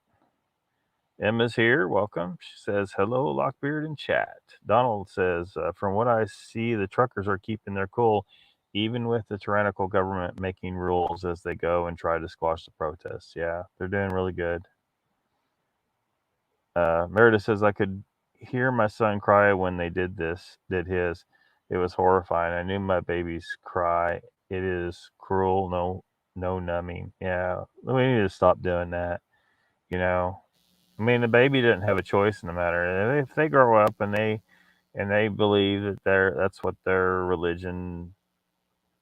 Emma's here. Welcome. She says, hello, Lockbeard in chat. Donald says, from what I see, the truckers are keeping their cool, even with the tyrannical government making rules as they go and try to squash the protests. Yeah, they're doing really good. Meredith says, I could hear my son cry when they did his, it was horrifying. I knew my babies cry. It is cruel. No numbing. Yeah, we need to stop doing that. You know, I mean, the baby didn't have a choice in the matter. If they grow up and they believe that that's what their religion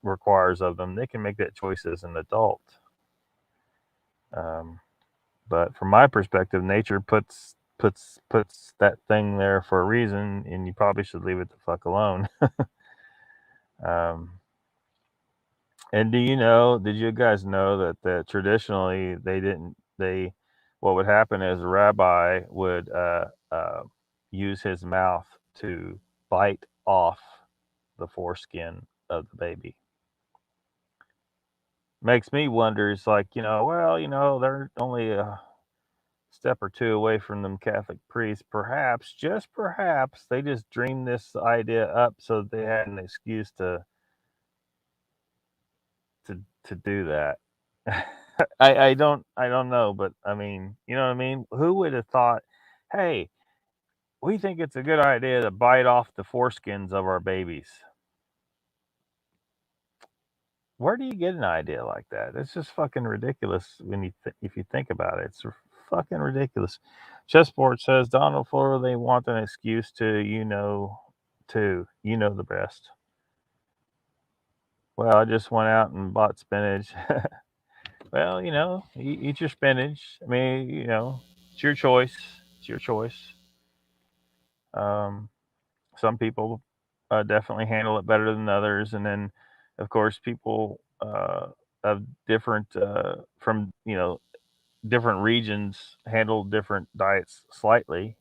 requires of them, they can make that choice as an adult. But from my perspective, nature puts that thing there for a reason, and you probably should leave it the fuck alone. And did you guys know that traditionally what would happen is a rabbi would use his mouth to bite off the foreskin of the baby. Makes me wonder. It's like, they're only a step or two away from them Catholic priests. Perhaps, just perhaps, they just dreamed this idea up so that they had an excuse to do that. I don't know, but I mean, you know what I mean? Who would have thought, hey, we think it's a good idea to bite off the foreskins of our babies? Where do you get an idea like that? It's just fucking ridiculous if you think about it. It's fucking ridiculous. Chessboard says Donald Fuller, they want an excuse to the best. Well, I just went out and bought spinach. Well, eat your spinach. I mean, it's your choice. It's your choice. Some people definitely handle it better than others, and then, of course, people of different from different regions handle different diets slightly,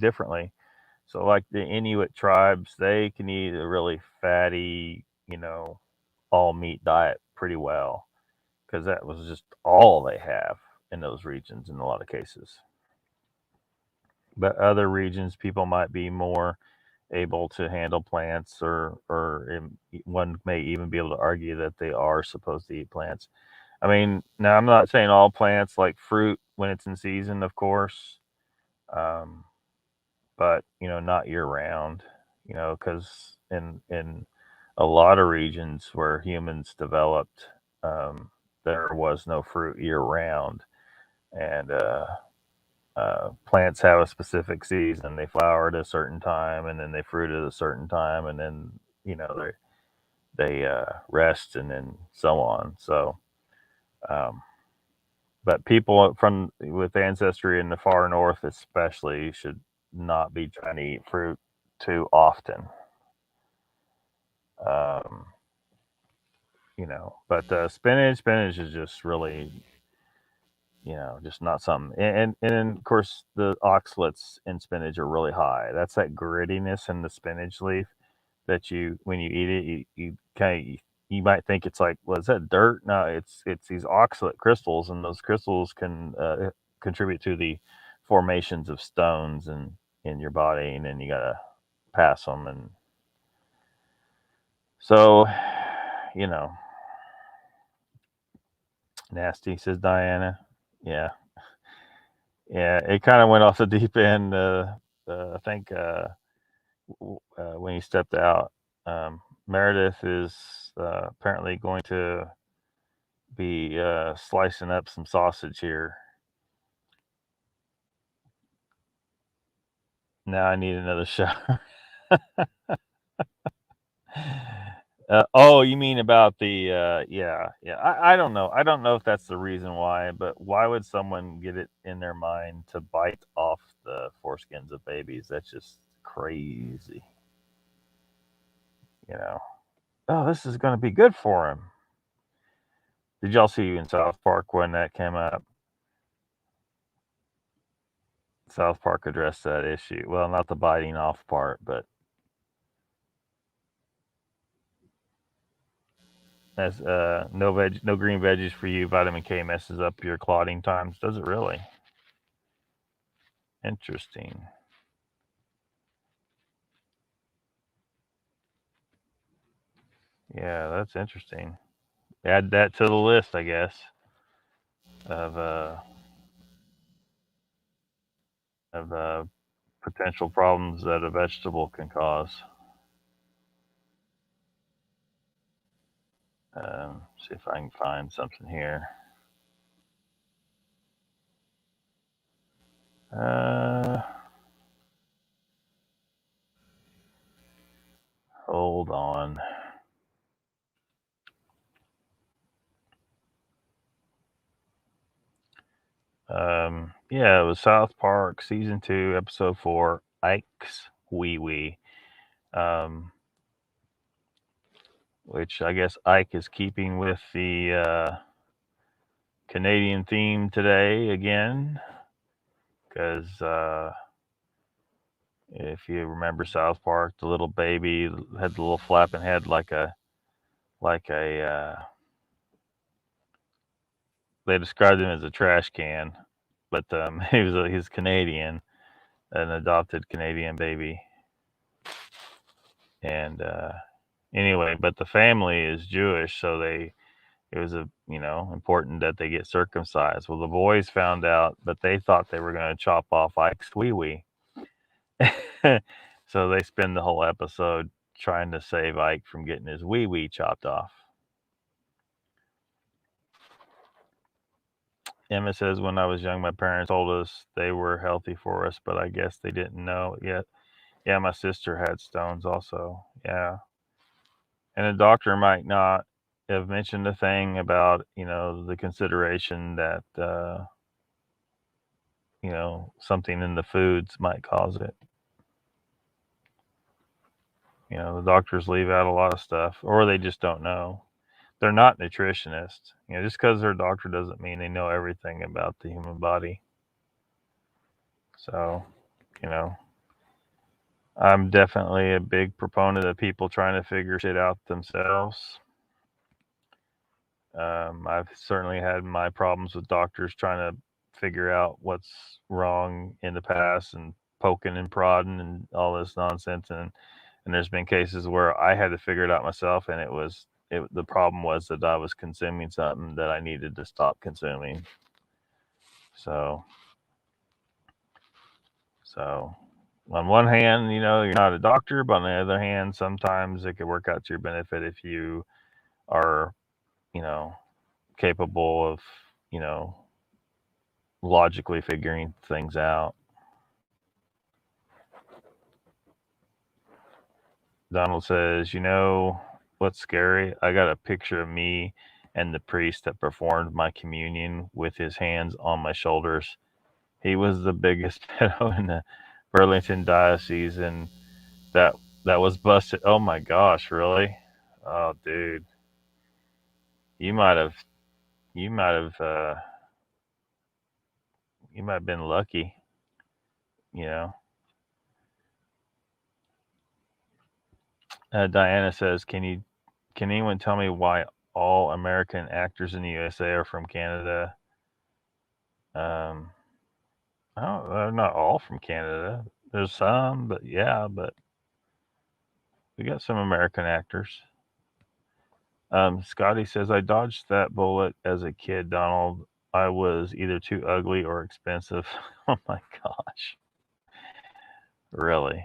differently. So, like the Inuit tribes, they can eat a really fatty, all meat diet pretty well because that was just all they have in those regions in a lot of cases. But other regions, people might be more able to handle plants, or one may even be able to argue that they are supposed to eat plants. I mean, now I'm not saying all plants, like fruit when it's in season, of course, but not year round. Because in a lot of regions where humans developed, there was no fruit year round, and plants have a specific season. They flower at a certain time, and then they fruit at a certain time, and then they rest, and then so on. So, but people with ancestry in the far north, especially, should not be trying to eat fruit too often. But spinach is just really, just not something. And then, of course, the oxalates in spinach are really high. That's that grittiness in the spinach leaf that when you eat it, you kind of, you might think it's like, well, is that dirt? No, it's these oxalate crystals, and those crystals can contribute to the formations of stones in your body, and then you gotta pass them. And so, nasty, says Diana. Yeah. It kind of went off the deep end. I think when he stepped out, Meredith is apparently going to be slicing up some sausage here. Now I need another shower. Oh, you mean about the yeah. I don't know. I don't know if that's the reason why, but why would someone get it in their mind to bite off the foreskins of babies? That's just crazy. Oh, this is going to be good for him. Did y'all see in South Park when that came up? South Park addressed that issue. Well, not the biting off part, but as no green veggies for you. Vitamin K messes up your clotting times. Does it really? Interesting. Yeah, that's interesting. Add that to the list, I guess, of of potential problems that a vegetable can cause. See if I can find something here. Hold on. Yeah, it was South Park season 2, episode 4, Ike's Wee Wee. Which I guess Ike is keeping with the Canadian theme today again, because if you remember South Park, the little baby had the little flapping head like a they described him as a trash can, but he's Canadian, an adopted Canadian baby, and anyway, but the family is Jewish, so it was important that they get circumcised. Well, the boys found out, but they thought they were going to chop off Ike's wee wee. So they spend the whole episode trying to save Ike from getting his wee wee chopped off. Emma says, when I was young, my parents told us they were healthy for us, but I guess they didn't know yet. Yeah, my sister had stones also. Yeah. And a doctor might not have mentioned a thing about, the consideration that, something in the foods might cause it. The doctors leave out a lot of stuff, or they just don't know. They're not nutritionists. Just because they're a doctor doesn't mean they know everything about the human body. So, I'm definitely a big proponent of people trying to figure shit out themselves. I've certainly had my problems with doctors trying to figure out what's wrong in the past and poking and prodding and all this nonsense. And there's been cases where I had to figure it out myself, and the problem was that I was consuming something that I needed to stop consuming. So on one hand, you're not a doctor, but on the other hand, sometimes it could work out to your benefit if you are, capable of, logically figuring things out. Donald says, what's scary? I got a picture of me and the priest that performed my communion with his hands on my shoulders. He was the biggest pedo in the Burlington diocese, and that was busted. Oh my gosh, really? Oh, dude. You might have been lucky, Diana says, can anyone tell me why all American actors in the USA are from Canada? They're not all from Canada. There's some, but we got some American actors. Scotty says, I dodged that bullet as a kid, Donald. I was either too ugly or expensive. Oh my gosh. Really?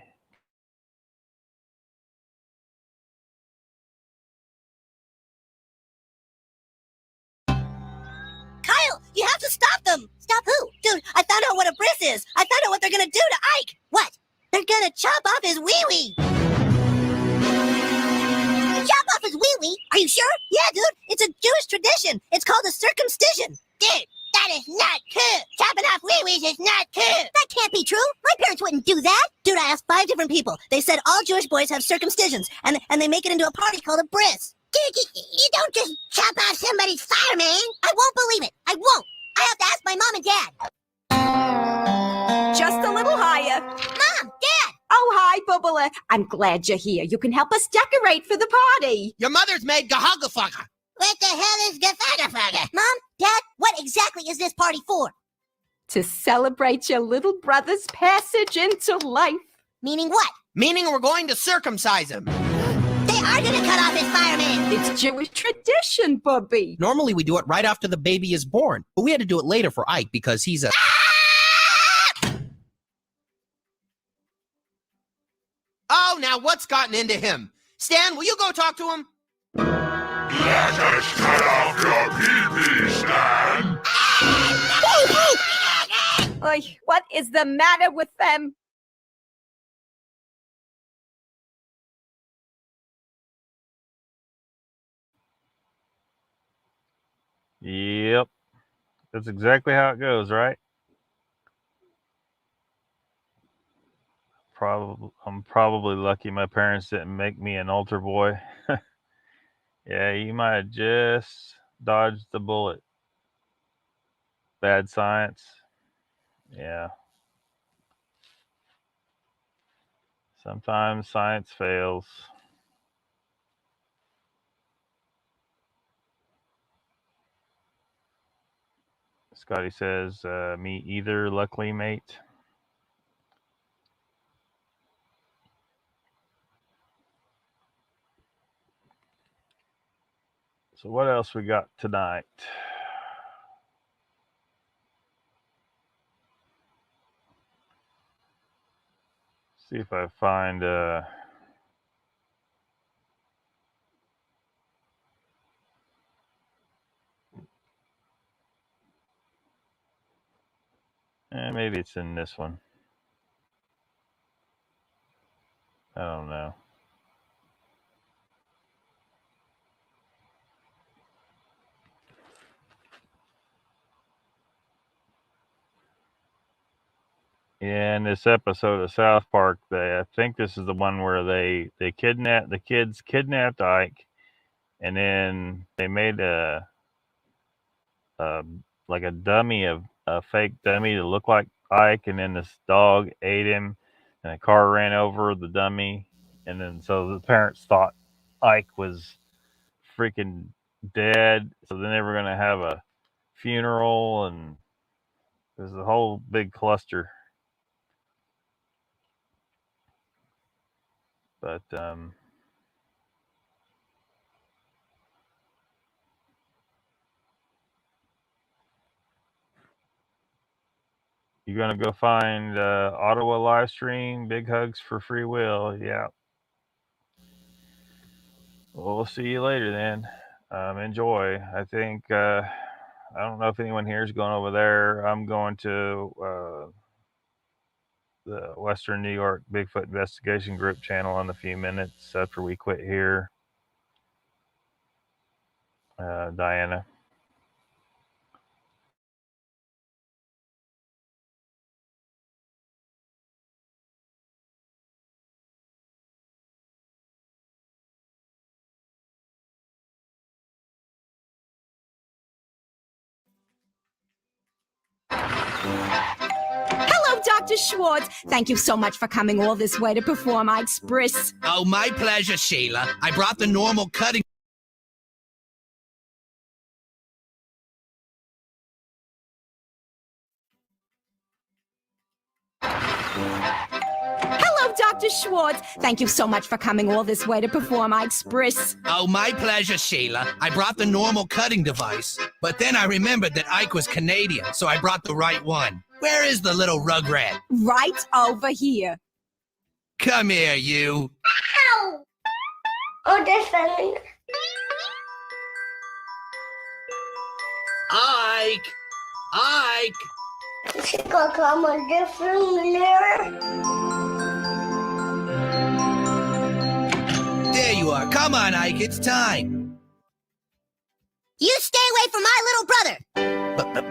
Kyle, you have to stop them. Stop who? Dude, I found out what a bris is. I found out what they're gonna do to Ike. What? They're gonna chop off his wee-wee. Chop off his wee-wee? Are you sure? Yeah, dude. It's a Jewish tradition. It's called a circumcision. Dude, that is not cool. Chopping off wee-wees is not cool. That can't be true. My parents wouldn't do that. Dude, I asked 5 different people. They said all Jewish boys have circumcisions, and they make it into a party called a bris. Dude, you don't just chop off somebody's fireman. I won't believe it. I won't. I have to ask my mom and dad. Just a little higher. Mom, Dad. Oh, hi, Bubbler. I'm glad you're here. You can help us decorate for the party. Your mother's made gahagafaga. What the hell is gafagafaga? Mom, Dad, what exactly is this party for? To celebrate your little brother's passage into life. Meaning what? Meaning we're going to circumcise him. They are gonna cut off his fireman. It's Jewish tradition, Bubby. Normally we do it right after the baby is born, but we had to do it later for Ike because he's a... now what's gotten into him? Stan, will you go talk to him? Let us cut off your pee-pee, Stan! Oy, what is the matter with them? Yep. That's exactly how it goes, right? I'm probably lucky my parents didn't make me an altar boy. Yeah, you might have just dodged the bullet. Bad science. Yeah. Sometimes science fails. Scotty says, me either, luckily, mate. So what else we got tonight? See if I find maybe it's in this one. I don't know. Yeah, in this episode of South Park, I think this is the one where the kids kidnapped Ike, and then they made like a dummy of a fake dummy to look like Ike, and then this dog ate him, and a car ran over the dummy, and then so the parents thought Ike was freaking dead, so then they were gonna have a funeral, and it was a whole big cluster. But you're gonna go find Ottawa live stream. Big hugs for free will. Yeah. Well, we'll see you later then. Enjoy. I think I don't know if anyone here is going over there. I'm going to the Western New York Bigfoot Investigation Group channel in a few minutes after we quit here. Diana. Hello, Dr. Schwartz. Thank you so much for coming all this way to perform Ike's bris. Oh, my pleasure, Sheila. I brought the normal cutting. Hello, Dr. Schwartz. Thank you so much for coming all this way to perform Ike's bris. Oh, my pleasure, Sheila. I brought the normal cutting device. But then I remembered that Ike was Canadian, so I brought the right one. Where is the little rugrat? Right over here. Come here, you. Ow! Oh, that's funny. Ike! Ike! She gonna come a different mirror. There you are. Come on, Ike. It's time. You stay away from my little brother.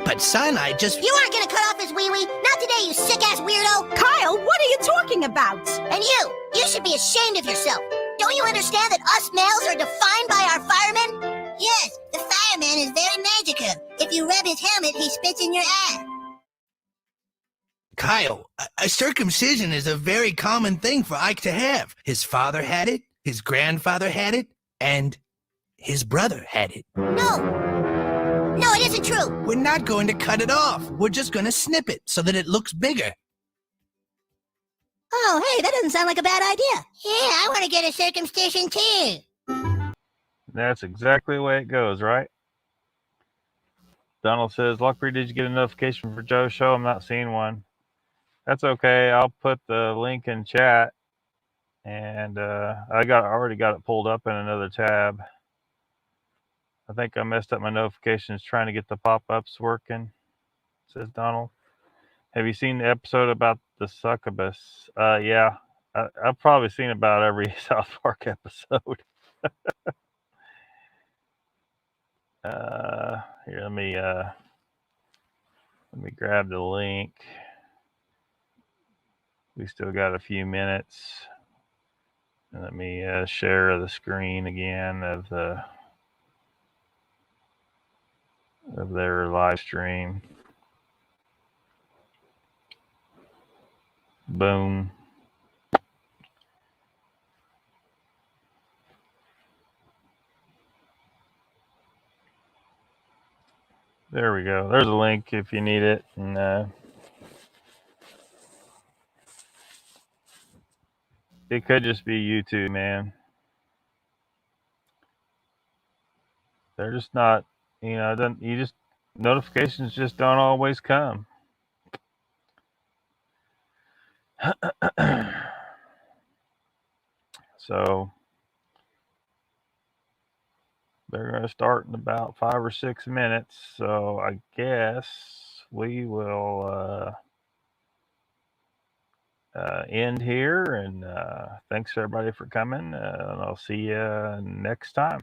But son, I just... You aren't gonna cut off his wee-wee. Not today, you sick-ass weirdo. Kyle, what are you talking about? And you should be ashamed of yourself. Don't you understand that us males are defined by our firemen? Yes, the fireman is very magical. If you rub his helmet, he spits in your eye. Kyle, a circumcision is a very common thing for Ike to have. His father had it, his grandfather had it, and his brother had it. No, it isn't true. We're not going to cut it off. We're just going to snip it so that it looks bigger. Oh, hey, that doesn't sound like a bad idea. Yeah, I want to get a circumcision too. That's exactly the way it goes, right? Donald says, Lockbeard, did you get a notification for Joe's show? I'm not seeing one. That's okay. I'll put the link in chat, and I already got it pulled up in another tab. I think I messed up my notifications trying to get the pop-ups working, says Donald. Have you seen the episode about the succubus? Yeah, I've probably seen about every South Park episode. Here, let me grab the link. We still got a few minutes. And let me share the screen again of their live stream. Boom. There we go. There's a link if you need it. And it could just be YouTube, man. They're just not, notifications just don't always come. So they're going to start in about 5 or 6 minutes. So I guess we will end here. And thanks everybody for coming. And I'll see you next time.